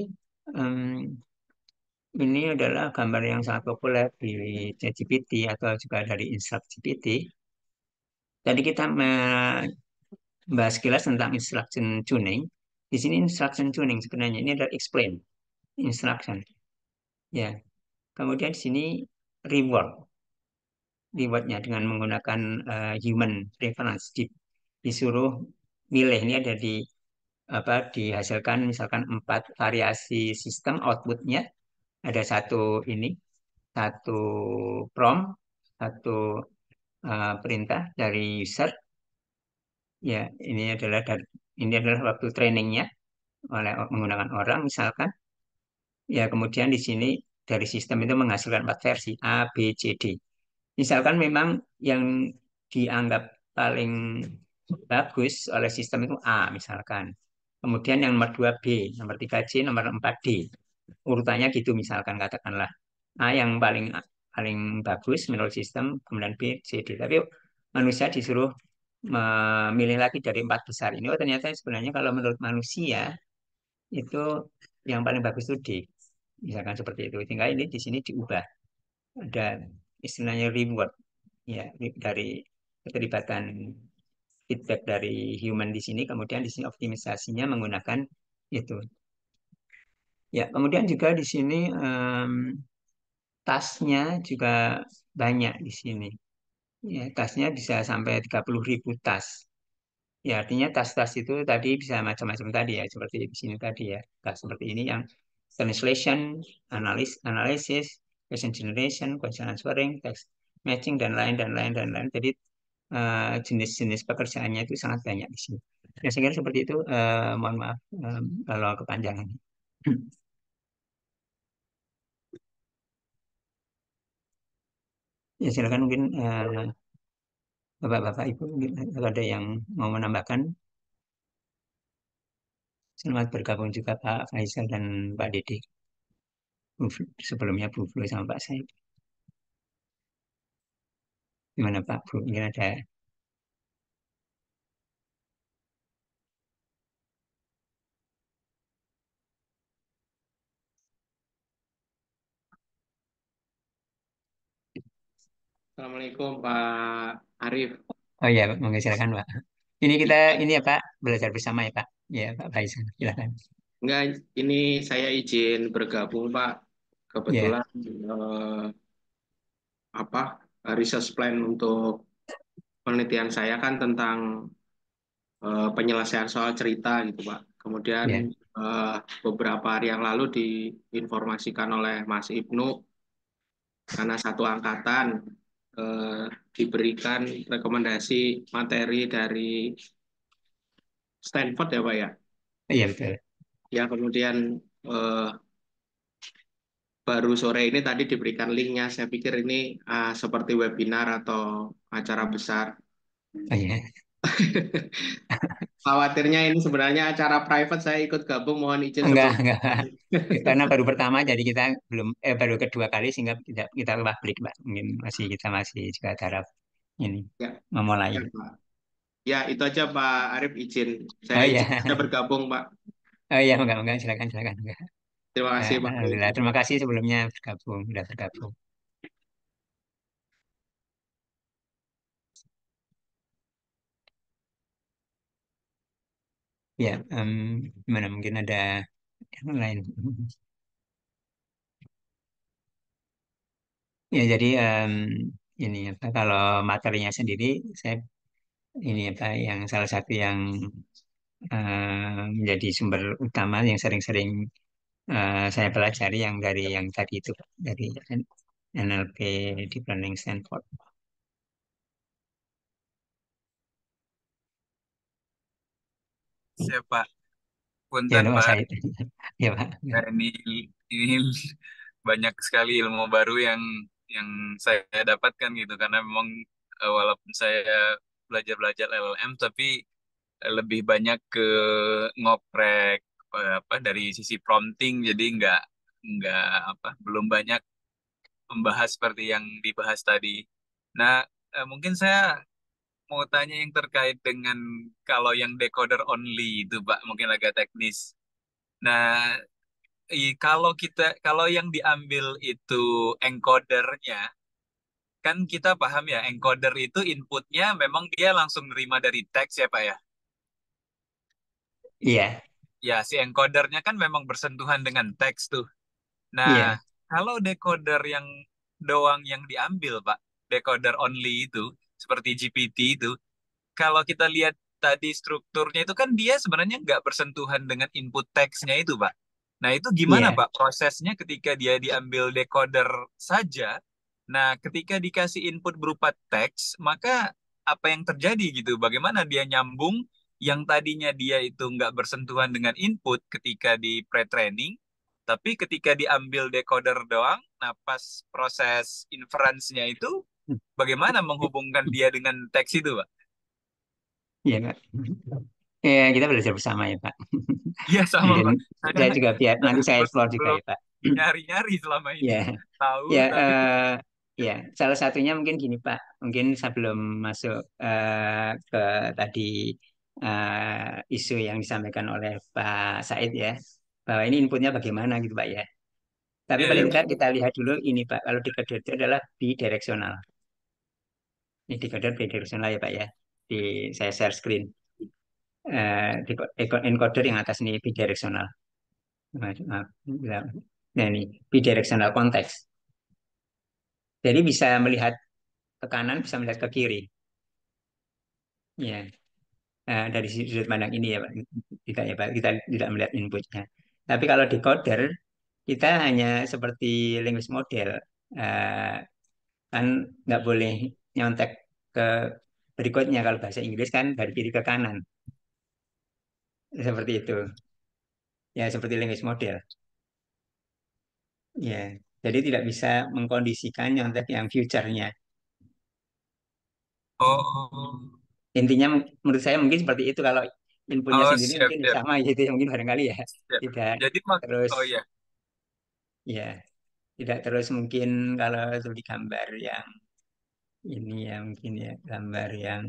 em, ini adalah gambar yang sangat populer di ChatGPT atau juga dari InstructGPT. Tadi kita membahas sekilas tentang instruction tuning. Di sini instruction tuning sebenarnya ini adalah explain instruction. Ya, kemudian di sini reward, rewardnya dengan menggunakan human reference. Disuruh milih ini ada di apa dihasilkan misalkan 4 variasi sistem outputnya ada satu prompt, satu perintah dari user. Ya, ini adalah waktu trainingnya oleh menggunakan orang misalkan. Ya, kemudian di sini dari sistem itu menghasilkan 4 versi A, B, C, D. Misalkan memang yang dianggap paling bagus oleh sistem itu A misalkan. Kemudian yang nomor 2 B, nomor 3 C, nomor 4 D. Urutannya gitu misalkan katakanlah. A yang paling paling bagus menurut sistem, kemudian B, C, D. Tapi manusia disuruh memilih lagi dari 4 besar ini. Oh ternyata sebenarnya kalau menurut manusia itu yang paling bagus itu D. Misalkan seperti itu. Tinggal ini di sini diubah. Ada istilahnya reward ya dari keterlibatan feedback dari human di sini. Kemudian di sini optimisasinya menggunakan itu. Ya, kemudian juga di sini tasnya juga banyak di sini. Ya, tasnya bisa sampai 30.000 tas. Ya, artinya tas-tas itu tadi bisa macam-macam tadi ya, seperti di sini tadi ya. Tas seperti ini yang translation, analisis, question generation, question answering, text matching, dan lain. Jadi jenis-jenis pekerjaannya itu sangat banyak di sini. Ya, saya kira seperti itu. Mohon maaf kalau kepanjangan. Ya, silakan mungkin Bapak-bapak, Ibu, mungkin ada yang mau menambahkan. Selamat bergabung juga Pak Faisal dan Pak Dede. Sebelumnya Bu Flu sama Pak Said. Gimana Pak Bu? Mungkin ada. Assalamualaikum Pak Arif. Oh iya, monggo silakan Pak. Ini kita Iya, ini ya Pak belajar bersama ya Pak. Ya Pak Faisal, silakan. enggak, ini saya izin bergabung Pak. Ya, Kebetulan eh, apa research plan untuk penelitian saya kan tentang penyelesaian soal cerita gitu Pak. Kemudian ya, eh, beberapa hari yang lalu diinformasikan oleh Mas Ibnu karena satu angkatan eh, diberikan rekomendasi materi dari Stanford ya Pak ya. iya betul. Ya kemudian eh, baru sore ini tadi diberikan linknya. Saya pikir ini seperti webinar atau acara besar. Oh iya. Khawatirnya ini sebenarnya acara private, saya ikut gabung, mohon izin sebelumnya. Enggak. Karena baru pertama jadi kita belum baru kedua kali sehingga kita publik Pak. Mungkin kita masih juga taraf ini Ya, memulai. ya, Pak. Ya, itu aja Pak Arif izin. Oh Saya izin iya. saya bergabung, Pak. Oh iya, enggak silakan. Enggak. Terima kasih Pak Alhamdulillah. Arif. Terima kasih sebelumnya sudah bergabung. Ya, gimana mungkin ada yang lain. Ya, jadi ini apa kalau materinya sendiri saya ini apa yang salah satu yang menjadi sumber utama yang sering-sering saya pelajari yang dari yang tadi itu dari NLP Deep Learning Stanford. Siapa? Ya, Punten Mas Pak. Said. Ya, Pak. Ya, ini banyak sekali ilmu baru yang saya dapatkan gitu karena memang walaupun saya belajar-belajar LLM tapi lebih banyak ke ngoprek apa dari sisi prompting jadi nggak apa belum banyak membahas seperti yang dibahas tadi. Nah, mungkin saya mau tanya yang terkait dengan kalau yang decoder only itu Pak mungkin agak teknis. Nah, kalau yang diambil itu encodernya, kan kita paham ya, encoder itu inputnya memang dia langsung nerima dari teks ya Pak ya. Iya, Ya, si encodernya kan memang bersentuhan dengan teks tuh. Nah, iya, kalau decoder yang doang yang diambil Pak, decoder only itu, seperti GPT itu, kalau kita lihat tadi strukturnya itu kan dia sebenarnya nggak bersentuhan dengan input teksnya itu, Pak. Nah, itu gimana, iya, Pak, prosesnya ketika dia diambil decoder saja? Nah, ketika dikasih input berupa teks, maka apa yang terjadi gitu? Bagaimana dia nyambung yang tadinya dia itu nggak bersentuhan dengan input ketika di pre-training, tapi ketika diambil decoder doang, nah pas proses inference-nya itu, bagaimana menghubungkan dia dengan teks itu, Pak? iya, Pak. Ya, kita belajar bersama ya, Pak. Iya sama Mungkin Pak. Saya saya juga biar nanti saya belum explore juga belum ya, Pak. nyari-nyari selama ini. Ya, Tahu ya, tapi ya. Salah satunya mungkin gini, Pak. Mungkin sebelum masuk ke tadi isu yang disampaikan oleh Pak Said ya, bahwa ini inputnya bagaimana gitu, Pak ya. Tapi iya paling iya. tidak kita lihat dulu ini, Pak. Kalau decoder itu adalah bidireksional. Ini decoder bidireksional ya, Pak ya. Di saya share screen. Encoder yang atas ini bidireksional. Maaf, maaf. Nah, ini bidirectional konteks. Jadi bisa melihat ke kanan, bisa melihat ke kiri. Ya, dari sudut pandang ini ya, Pak. Tidak ya, Pak. Kita tidak melihat inputnya. Tapi kalau decoder, kita hanya seperti language model. Eh, kan nggak boleh nyontek ke berikutnya. Kalau bahasa Inggris kan dari kiri ke kanan. Seperti itu. Ya, seperti language model. Ya, jadi tidak bisa mengkondisikan nyontek yang future-nya. Oh, Intinya menurut saya mungkin seperti itu kalau inputnya oh sendiri siap mungkin siap sama gitu ya mungkin barangkali ya siap. tidak Jadi terus oh ya, ya tidak terus mungkin kalau itu di gambar yang ini ya mungkin ya gambar yang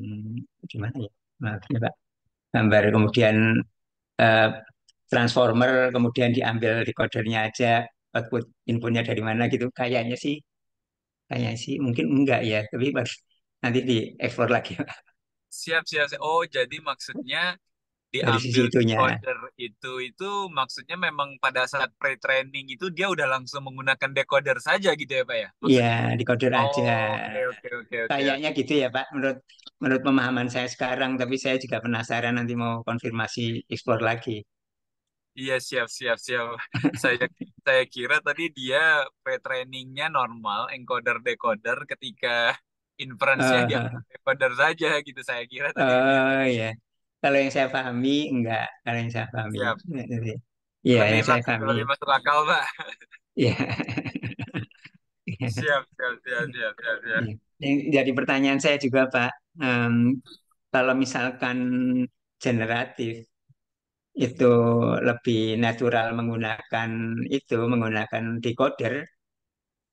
gimana ya maaf ya Pak gambar kemudian eh, transformer kemudian diambil decodernya aja output inputnya dari mana gitu kayaknya sih mungkin enggak ya tapi harus nanti dieksplor lagi Pak, siap siap. Siap. Oh, jadi maksudnya dari sisi diambil itunya decoder itu maksudnya memang pada saat pre-training itu dia udah langsung menggunakan decoder saja gitu ya, Pak ya? ya Maksudnya. decoder aja. Oh, oke oke oke oke. Kayaknya gitu ya Pak, menurut menurut pemahaman saya sekarang, tapi saya juga penasaran nanti mau konfirmasi eksplor lagi. Iya siap siap siap. Saya saya kira tadi dia pre-trainingnya normal, encoder decoder ketika inference-nya dia Eh, decoder saja gitu. Saya kira tadi begitu. oh ya, kalau yang saya pahami enggak, kalau yang saya pahami, Siap. iya yang Alhamdulillah saya itu pahami, lebih masuk akal, Pak. iya. Siap siap siap siap siap siap. Jadi pertanyaan saya juga Pak, em, kalau misalkan generatif itu lebih natural menggunakan decoder.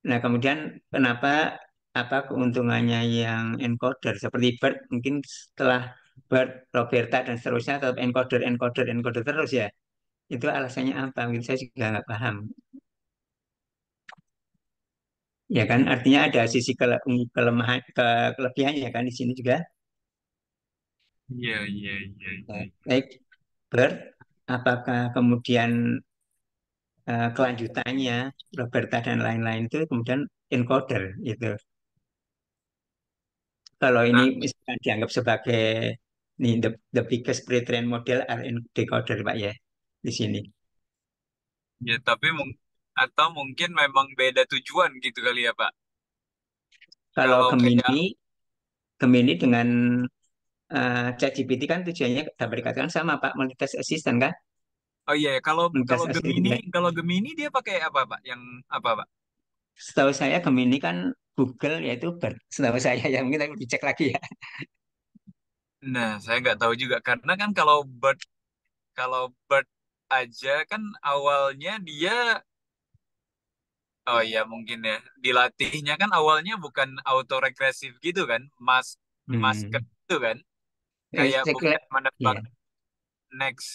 Nah, kemudian kenapa apa keuntungannya yang encoder seperti BERT mungkin setelah BERT, Roberta dan seterusnya tetap encoder, encoder, encoder terus ya. Itu alasannya apa? Mungkin saya juga nggak paham. Ya kan, artinya ada sisi kelemahan, kelebihannya kan di sini juga. Iya iya iya Ya, iya. baik, BERT, apakah kemudian kelanjutannya Roberta dan lain-lain itu kemudian encoder itu. Kalau ini Nah, misalkan dianggap sebagai nih the biggest pre-trained model are in decoder Pak ya di sini. ya tapi atau mungkin memang beda tujuan gitu kali ya, Pak. Kalau Kalau kayak Gemini, Gemini dengan ChatGPT kan tujuannya dapat dikatakan sama Pak, multitask assistant kan? Oh iya, kalau kalau Multitask Gemini, assistant. kalau Gemini dia pakai apa, Pak? Yang apa, Pak? Setahu saya Gemini kan Google yaitu setahu saya ya mungkin tapi dicek lagi ya. Nah, saya nggak tahu juga karena kan kalau Bird aja kan awalnya dia, oh iya mungkin ya, dilatihnya kan awalnya bukan auto regresif gitu kan, masker Hmm. itu kan, kayak Saya kira, bukan menebak iya. next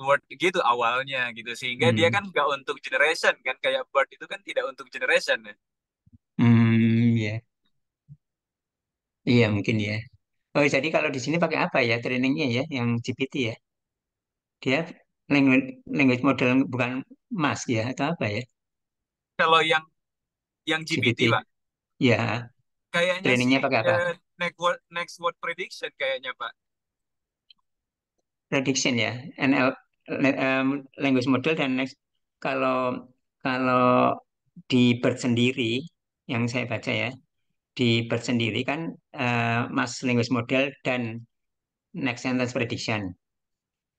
word gitu awalnya gitu, sehingga dia Hmm. kan nggak untuk generation kan, kayak Bird itu kan tidak untuk generation ya. Hmm, ya. Iya mungkin ya. Oh, jadi kalau di sini pakai apa ya trainingnya ya, yang GPT ya? Dia language model bukan Mas ya atau apa ya? Kalau yang GPT, GPT. Pak, Ya, kayaknya sih trainingnya pakai apa? next word prediction kayaknya, Pak. Prediction ya, NL, language model dan next. Kalau kalau di Bird sendiri, yang saya baca ya, di Bird sendiri kan Mas language model dan next sentence prediction.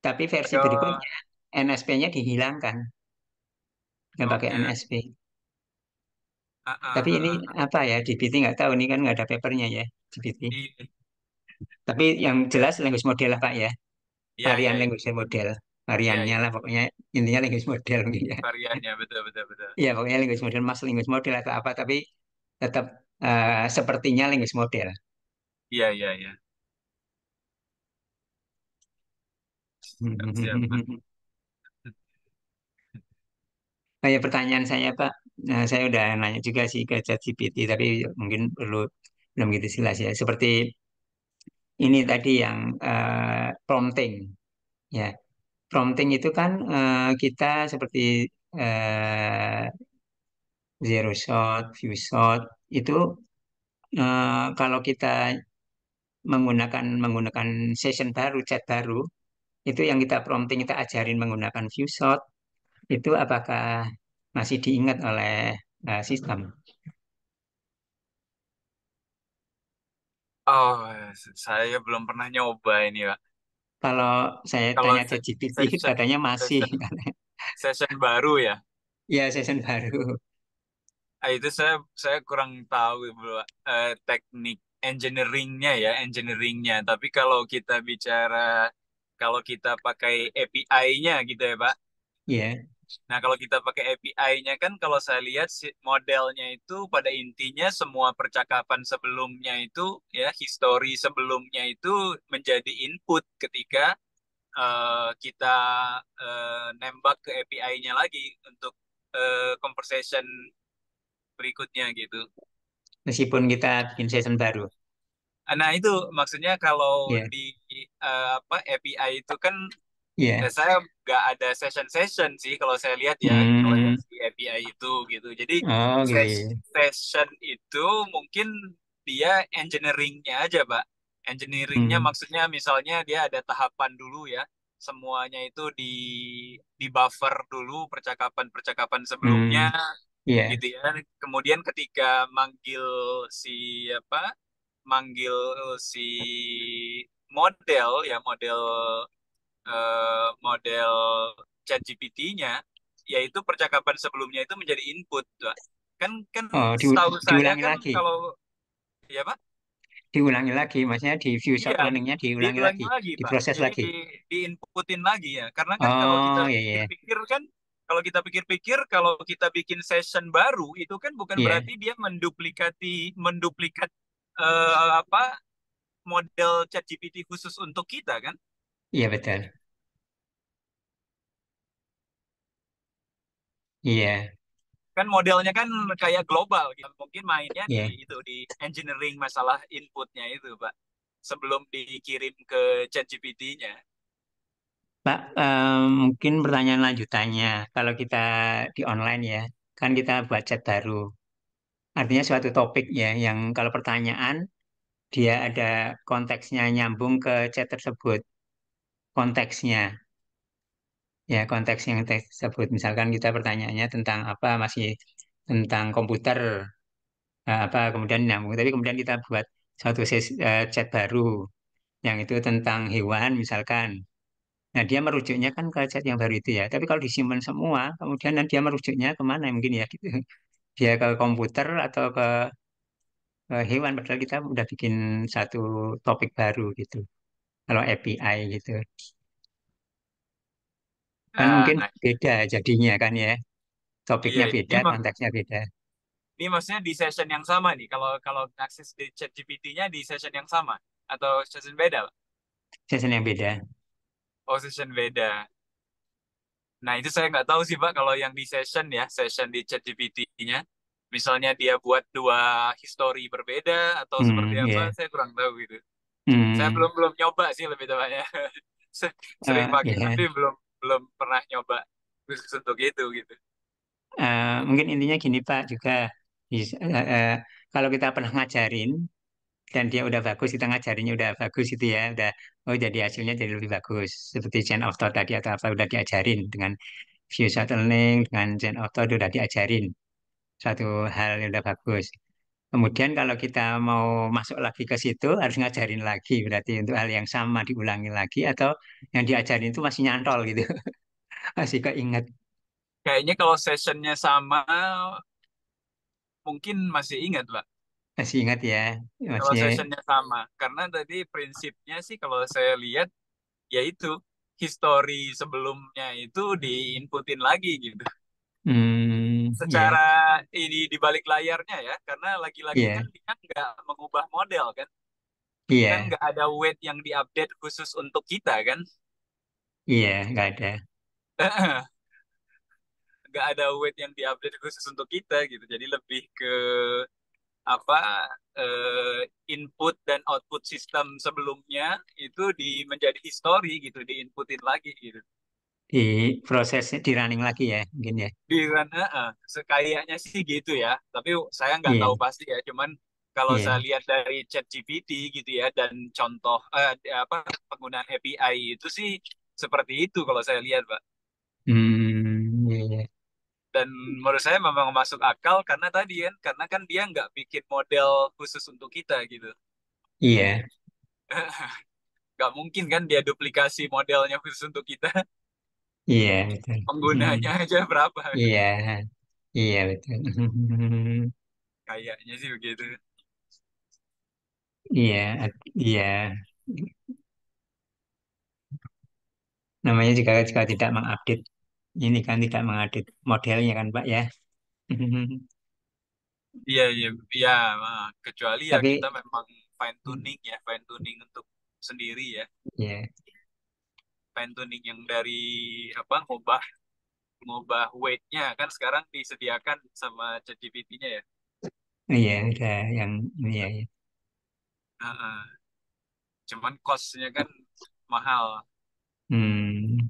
Tapi versi Oh, berikutnya NSP-nya dihilangkan, nggak pakai oke. NSP. Ah, ah, Tapi ah, ini ah. apa ya, GPT nggak tahu, ini kan nggak ada papernya ya, GPT. Iya, Tapi yang jelas language model lah Pak ya, iya, iya, varian iya, language model, iya, variannya iya. lah pokoknya, intinya language model mungkin ya. Variannya betul, betul, betul. Iya pokoknya language model, mas language model atau apa, tapi tetap sepertinya language model. Iya, iya, iya. Siap, siap, Pak. Oh ya, pertanyaan saya Pak, saya udah nanya juga sih ke ChatGPT, tapi mungkin belum gitu jelas ya. Seperti ini tadi yang prompting, ya. Prompting itu kan kita seperti eh, zero shot, few shot itu kalau kita menggunakan session baru, chat baru, itu yang kita prompting, kita ajarin menggunakan few shot, itu apakah masih diingat oleh sistem? Oh, saya belum pernah nyoba ini, Pak. Kalau saya Kalau tanya ChatGPT, session katanya masih. session session baru ya. Ya, session baru. Ah, itu saya kurang tahu bro, teknik engineeringnya ya, engineeringnya. Tapi kalau kita pakai API-nya gitu ya, Pak. Ya, Nah, kalau kita pakai API-nya kan, kalau saya lihat modelnya itu pada intinya semua percakapan sebelumnya itu, ya, history sebelumnya itu menjadi input ketika kita nembak ke API-nya lagi untuk conversation berikutnya gitu. meskipun kita bikin session baru. Nah, itu maksudnya kalau Ya, di apa API itu kan, ya. saya nggak ada session-session sih kalau saya lihat ya, kalau Hmm, yang di API itu gitu. Jadi oh gitu ya. session itu mungkin dia engineeringnya aja, Pak. Engineeringnya Hmm, maksudnya misalnya dia ada tahapan dulu ya. Semuanya itu di buffer dulu percakapan-percakapan sebelumnya hmm, ya. gitu ya. Kemudian ketika si apa? Manggil si model ChatGPT-nya, yaitu percakapan sebelumnya itu menjadi input, Pak. Kan kan Oh, setahu saya diulangi kan lagi. kalau, ya Pak, Diulangi lagi, maksudnya di view iya shot learningnya diulangi diulangi lagi, lagi, Pak. diproses Jadi lagi. diinputin lagi ya. Karena kan Oh, iya, iya, kita pikir-pikir kalau kita bikin session baru itu kan bukan iya, berarti dia menduplikat apa model ChatGPT khusus untuk kita kan. iya betul. Iya, Kan modelnya kan kayak global gitu. Mungkin mainnya di iya. itu di engineering masalah inputnya itu, Pak. Sebelum dikirim ke ChatGPT-nya. Pak, mungkin pertanyaan lanjutannya, kalau kita di online ya, kan kita buat chat baru. Artinya suatu topik ya, yang kalau pertanyaan dia ada konteksnya nyambung ke chat tersebut, konteksnya. Ya, konteks yang tersebut. Misalkan kita pertanyaannya tentang apa, masih tentang komputer, apa kemudian nyambung. Tapi kemudian kita buat suatu chat baru. yang itu tentang hewan misalkan. Nah, dia merujuknya kan ke chat yang baru itu ya. Tapi kalau disimpan semua, kemudian dia merujuknya kemana mungkin ya gitu. Dia ke komputer atau ke hewan, padahal kita udah bikin satu topik baru gitu. Kalau API gitu. Kan mungkin Nah, beda jadinya kan ya. iya Topiknya ini beda, konteksnya beda. ini maksudnya di session yang sama nih. Kalau kalau akses di chat GPT-nya di session yang sama atau session beda, Pak? Season yang beda. Oh, session beda. Nah, itu saya nggak tahu sih, Pak, kalau yang di session ya, session di chat GPT-nya. Misalnya dia buat dua history berbeda atau seperti apa, Ya. saya kurang tahu gitu. Saya Hmm, belum belum nyoba sih lebih tepatnya. Sering pakai ya. tapi belum belum pernah nyoba khusus untuk itu gitu. Mungkin intinya gini Pak juga. Kalau kita pernah ngajarin dan dia udah bagus, kita ngajarinnya udah bagus itu ya, udah oh jadi hasilnya jadi lebih bagus. Seperti chain of thought tadi atau apa udah diajarin dengan view shortening, dengan chain of thought udah diajarin satu hal yang udah bagus. Kemudian kalau kita mau masuk lagi ke situ harus ngajarin lagi berarti untuk hal yang sama diulangi lagi atau yang diajarin itu masih nyantol gitu, masih keinget, Kayaknya kalau sessionnya sama mungkin masih ingat, Pak. masih ingat ya, Kalau masih sessionnya sama, karena tadi prinsipnya sih kalau saya lihat yaitu history sebelumnya itu diinputin lagi gitu. ya Secara ini di balik layarnya ya, karena lagi-lagi iya kan dia nggak mengubah model kan, kan iya nggak ada weight yang diupdate khusus untuk kita kan, iya nggak ada. nggak ada weight yang diupdate khusus untuk kita gitu. Jadi lebih ke apa input dan output sistem sebelumnya itu menjadi history gitu, diinputin lagi gitu. Di proses di running lagi ya mungkin ya. Di sana sekayaknya sih gitu ya, tapi saya nggak Iya tahu pasti ya. Cuman kalau iya saya lihat dari ChatGPT gitu ya dan contoh apa penggunaan API itu sih seperti itu kalau saya lihat, Pak. iya iya Dan menurut saya memang masuk akal karena tadi kan, karena kan dia nggak bikin model khusus untuk kita gitu. iya Nggak mungkin kan dia duplikasi modelnya khusus untuk kita. iya betul. Penggunanya aja berapa? Iya iya betul. Kayaknya sih begitu. Iya iya, namanya juga juga tidak mengupdate ini kan, tidak mengupdate modelnya kan Pak ya. Iya, iya, iya. Kecuali ya kita Tapi memang fine tuning ya, fine tuning untuk sendiri ya, ya fine tuning yang dari apa ngubah ngubah weight-nya kan sekarang disediakan sama ChatGPT-nya ya. iya udah yang iya iya. Heeh. Cuman cost-nya kan mahal. Hmm.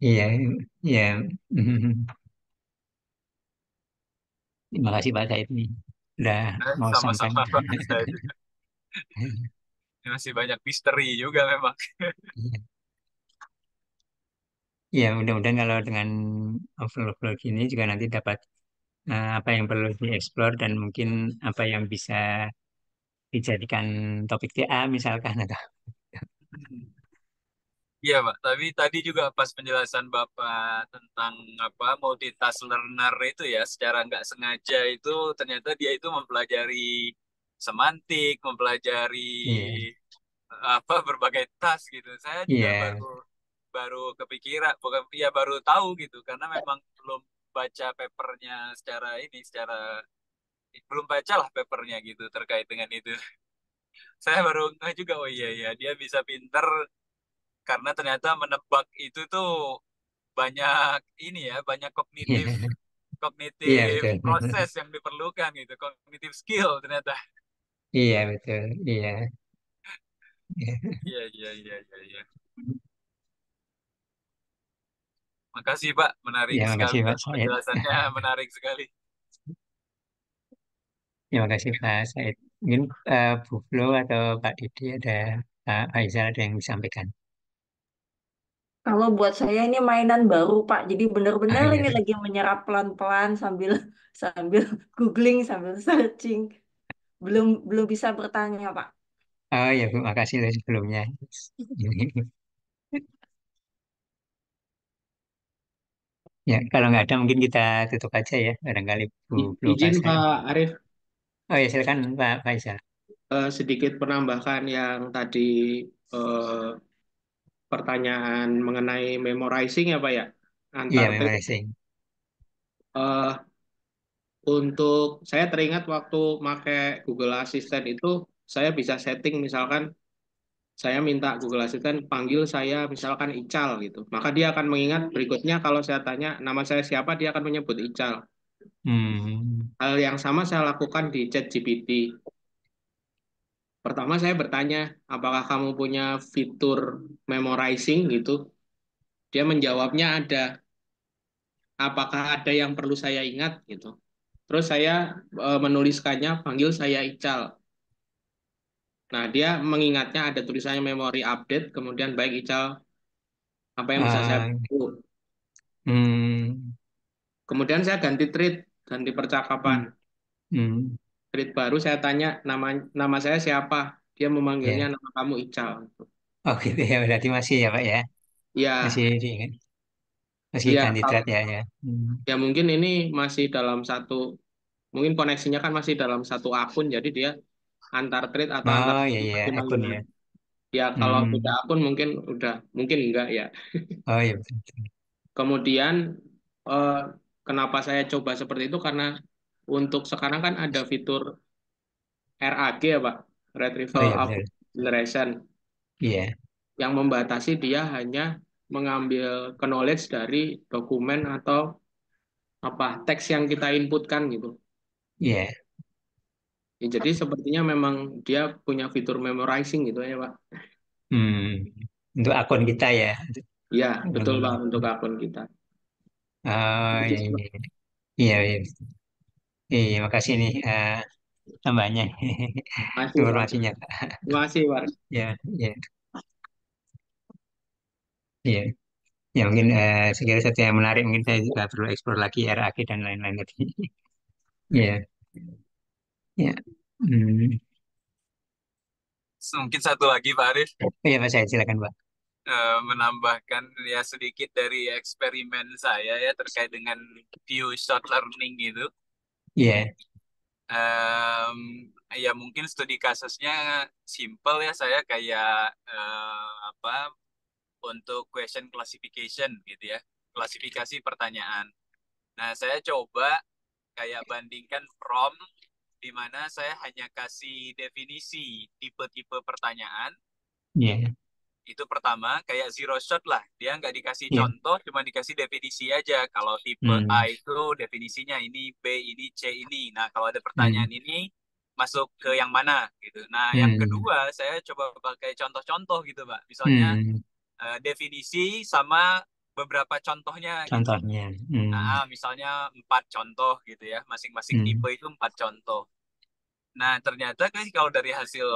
Iya, iya. Terima kasih Pak Said nih. Udah mau sampai. Sama-sama Pak. Saya juga. Masih banyak misteri juga memang. Iya, iya, mudah-mudahan kalau dengan overload gini juga nanti dapat apa yang perlu dieksplor dan mungkin apa yang bisa dijadikan topik TA misalkan atau Iya, Pak. Tapi tadi juga pas penjelasan Bapak tentang apa multitask learner itu ya, secara nggak sengaja itu ternyata dia itu mempelajari semantik, mempelajari iya, apa berbagai task gitu. Saya juga iya, baru baru kepikiran, bukan ya baru tahu gitu karena memang belum baca papernya secara ini, secara belum baca lah papernya gitu terkait dengan itu. Saya baru nggak juga, oh iya iya dia bisa pinter karena ternyata menebak itu tuh banyak ini ya, banyak kognitif iya, iya kognitif betul. proses yang diperlukan gitu, kognitif skill ternyata. Iya betul, iya, iya. Iya, iya, iya, iya, iya. Makasih Pak, menarik Ya, sekali makasih Pak Pak. Said. Penjelasannya menarik sekali. Terima kasih Pak Said. Mungkin Bu Flo atau Pak Didi ada, Pak Faisal ada yang disampaikan. Kalau buat saya ini mainan baru, Pak. Jadi benar-benar Iya. ini lagi menyerap pelan-pelan sambil sambil googling, sambil searching. Belum belum bisa bertanya, Pak. Oh ya Bu, makasih loh sebelumnya. Ya, kalau nggak ada mungkin kita tutup aja ya, barangkali Bu Izin Lukas. Pak Arif, Oh ya silakan Pak Faisal. sedikit penambahkan yang tadi eh, pertanyaan mengenai memorizing ya Pak ya, Iya, antar trip. memorizing. Eh, untuk saya teringat waktu pakai Google Assistant itu saya bisa setting misalkan saya minta Google Assistant panggil saya misalkan Ical gitu. Maka dia akan mengingat berikutnya kalau saya tanya nama saya siapa dia akan menyebut Ical. Hmm. Hal yang sama saya lakukan di ChatGPT. Pertama saya bertanya, apakah kamu punya fitur memorizing gitu? Dia menjawabnya ada. Apakah ada yang perlu saya ingat gitu? Terus saya menuliskannya, panggil saya Ical. Nah, dia mengingatnya ada tulisannya memory update, kemudian baik Ical, apa yang bisa saya Ah, bantu? hmm. Kemudian saya ganti treat, ganti percakapan. Hmm. Hmm. Treat baru saya tanya nama saya siapa? Dia memanggilnya Ya. nama kamu Ical. Oh gitu ya, berarti masih ya Pak ya, Ya, masih diingat, masih iya. ganti thread ya ya. Hmm. Ya mungkin ini masih dalam satu, mungkin koneksinya kan masih dalam satu akun, jadi dia antar trade atau antar Oh ya akun ya, pasti akun ya. manggilnya. Ya kalau beda Hmm. akun mungkin udah, mungkin enggak ya. Oh ya betul. Betul. Kemudian eh, kenapa saya coba seperti itu karena untuk sekarang kan ada fitur RAG ya Pak, Oh Retrieval ya Augmented betul. Generation, Iya, yang membatasi dia hanya mengambil knowledge dari dokumen atau apa teks yang kita inputkan gitu. iya. Ya, jadi sepertinya memang dia punya fitur memorizing gitu ya, Pak. Hmm. Untuk akun kita ya. Iya, betul Pak, Hmm. untuk akun kita. Oh Itu ya, sih, Pak. iya, iya, iya. Iya, makasih nih tambahnya Masih Pak. informasinya Pak. Masih Pak. Ya, ya, iya. Ya mungkin sekiranya satu yang menarik mungkin saya juga perlu eksplor lagi RAG dan lain-lain tadi. Iya, ya. Hmm. Mungkin satu lagi Pak Arif, Oh iya Pak saya silakan Pak. menambahkan ya sedikit dari eksperimen saya ya terkait dengan view short learning itu. Iya, Em, ya mungkin studi kasusnya simple ya, saya kayak apa, untuk question classification gitu ya, klasifikasi pertanyaan. Nah, saya coba kayak bandingkan prompt di mana saya hanya kasih definisi tipe-tipe pertanyaan. iya, Itu pertama, kayak zero shot lah. Dia nggak dikasih iya. contoh, cuma dikasih definisi aja. Kalau tipe A Hmm. itu definisinya ini, B ini, C ini. Nah, kalau ada pertanyaan Hmm. ini, masuk ke yang mana gitu. Nah, yang Hmm. kedua, saya coba pakai contoh-contoh gitu, Pak. Misalnya Hmm. definisi sama beberapa contohnya gitu. Contohnya. Hmm. Nah, misalnya 4 contoh gitu ya. Masing-masing Hmm. tipe itu 4 contoh. Nah, ternyata kan kalau dari hasil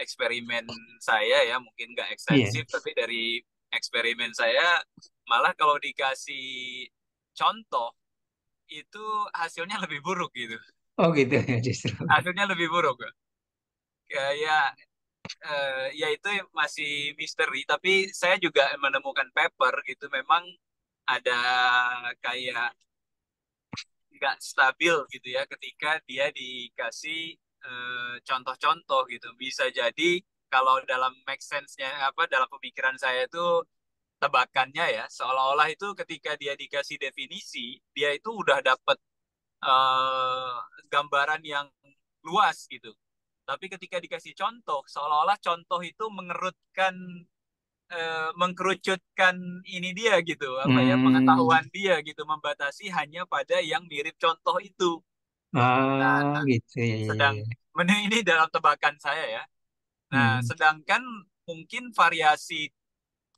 eksperimen saya ya, mungkin nggak Iya. ekstensif, tapi dari eksperimen saya, malah kalau dikasih contoh, itu hasilnya lebih buruk gitu. Oh gitu ya justru. Hasilnya lebih buruk. Kayak, ya itu masih misteri, tapi saya juga menemukan paper gitu, memang ada kayak nggak stabil gitu ya ketika dia dikasih contoh-contoh gitu. Bisa jadi kalau dalam make sense-nya apa, dalam pemikiran saya itu tebakannya ya seolah-olah itu ketika dia dikasih definisi dia itu udah dapet eh, gambaran yang luas gitu. Tapi ketika dikasih contoh seolah-olah contoh itu mengkerucutkan ini dia gitu, apa ya, Hmm. pengetahuan dia gitu, membatasi hanya pada yang mirip contoh itu. Nah, Oh gitu ya, ya, ya, sedang ya. ini dalam tebakan saya ya. Nah, Hmm. sedangkan mungkin variasi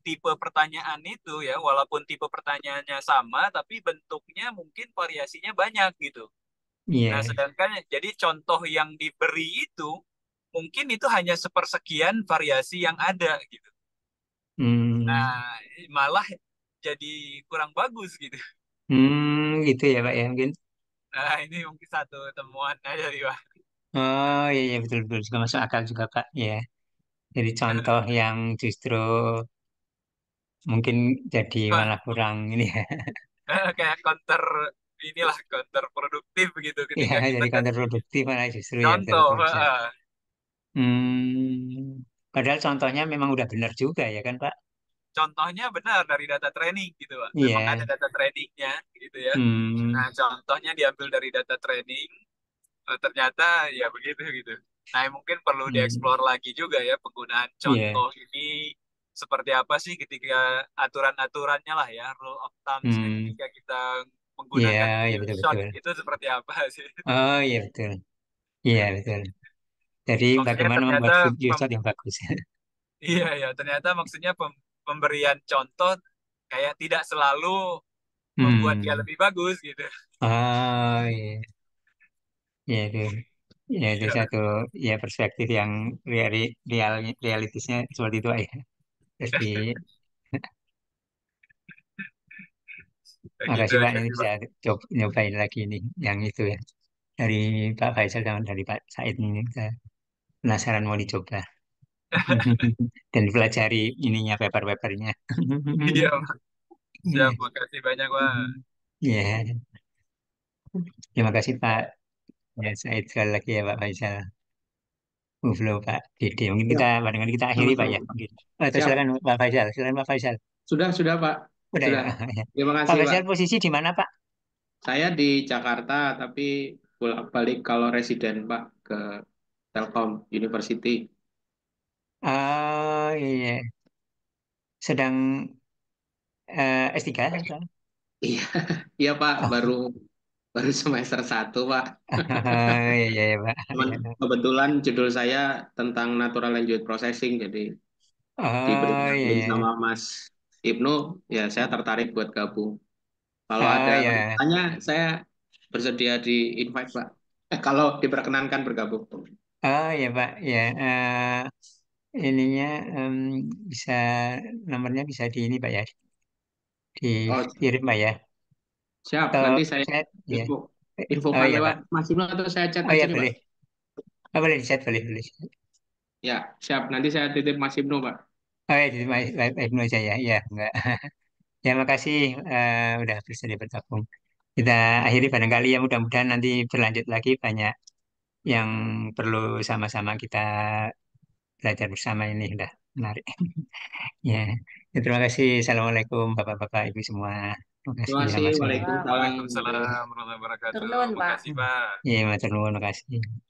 tipe pertanyaan itu ya, walaupun tipe pertanyaannya sama, tapi bentuknya mungkin variasinya banyak gitu. Nah, Iya. sedangkan jadi contoh yang diberi itu mungkin itu hanya sepersekian variasi yang ada gitu. Hmm. Nah, Hmm. malah jadi kurang bagus gitu. Gitu ya Pak ya mungkin. Nah, ini mungkin satu temuan aja nih, Pak. Oh iya, iya betul betul juga masuk akal juga Pak. Ya. Jadi contoh yang justru mungkin jadi malah kurang ini ya. Kayak counter inilah counter produktif begitu Ya ketika kita jadi kasih kontraproduktif malah justru ya betul contoh. betul bisa. Padahal contohnya memang udah benar juga ya kan Pak? Contohnya benar dari data training gitu, Pak. Memang ada Iya. data trainingnya gitu ya. Hmm, Nah, contohnya diambil dari data training, ternyata ya begitu gitu. Nah, mungkin perlu hmm, dieksplor lagi juga ya penggunaan iya. contoh ini seperti apa sih ketika aturan-aturannya lah ya, rule of thumbs-nya Hmm, ketika kita iya, menggunakan iya few betul shot betul. itu seperti apa sih? Oh iya betul. Iya betul. Jadi Maksudnya bagaimana ternyata membuat video shot yang bagus? iya ya, ternyata maksudnya pemberian contoh kayak tidak selalu membuat dia Hmm. lebih bagus gitu. Oh iya. Iya itu. Ya itu Iya, satu ya perspektif yang realitisnya seperti itu ya. Terus di gitu makasih Pak aja ini sih, bisa Pak. coba nyobain lagi ini yang itu ya dari Pak Faisal sama dari Pak Said ini kita penasaran mau dicoba dan pelajari ininya paper-papernya. Iya, Pak. Siap, Iya. makasih banyak, Pak. Iya. Terima kasih Pak ya, Said sekali lagi ya Pak Faisal. Belum Pak Dede. Mungkin kita Siap, barengan kita akhiri Pak sama-sama. ya. Mungkin. Oh, atau Siap. silakan Pak Faisal. Silakan Pak Faisal. Sudah Pak. Udah ya. Sudah. Terima Pak kasih, Pak. Faisal posisi di mana Pak? Saya di Jakarta, tapi bolak-balik kalau residen, Pak, ke Telkom University. Oh iya. Sedang S3 atau? Iya, iya, Pak. Oh, Baru baru semester 1, Pak. iya, iya, iya, Pak. Cuman Iya. kebetulan judul saya tentang natural language processing, jadi diberi Oh iya, link iya. sama Mas Ibnu, ya saya tertarik buat gabung. Kalau ada Oh iya. tanya, saya bersedia di invite, Pak. Kalau diperkenankan bergabung. Oh iya, Pak. Ya, ininya bisa nomornya bisa di ini, Pak ya. Oh, Dikirim, Pak ya. siap. Atau Nanti saya chat, ya. info Oh infokan iya, lewat Pak. Mas Ibnu atau saya chat Oh aja iya, nih, Pak. boleh. Oh, boleh di chat, boleh, boleh. Ya, siap. Nanti saya titip Mas Ibnu, Pak. Oh iya, di Ibnu aja ya. Iya, enggak. Ya, makasih udah bersedia bergabung. Kita akhiri barangkali ya, mudah-mudahan nanti berlanjut lagi banyak yang perlu sama-sama kita belajar bersama ini udah menarik. Ya, ya, terima kasih. Assalamualaikum Bapak-bapak Ibu semua. Terima kasih Terima ya kasih. Mas. Waalaikumsalam. Waalaikumsalam warahmatullahi wabarakatuh. Turun, Pak. Makasih, Pak. Iya, matur nuwun, terima kasih.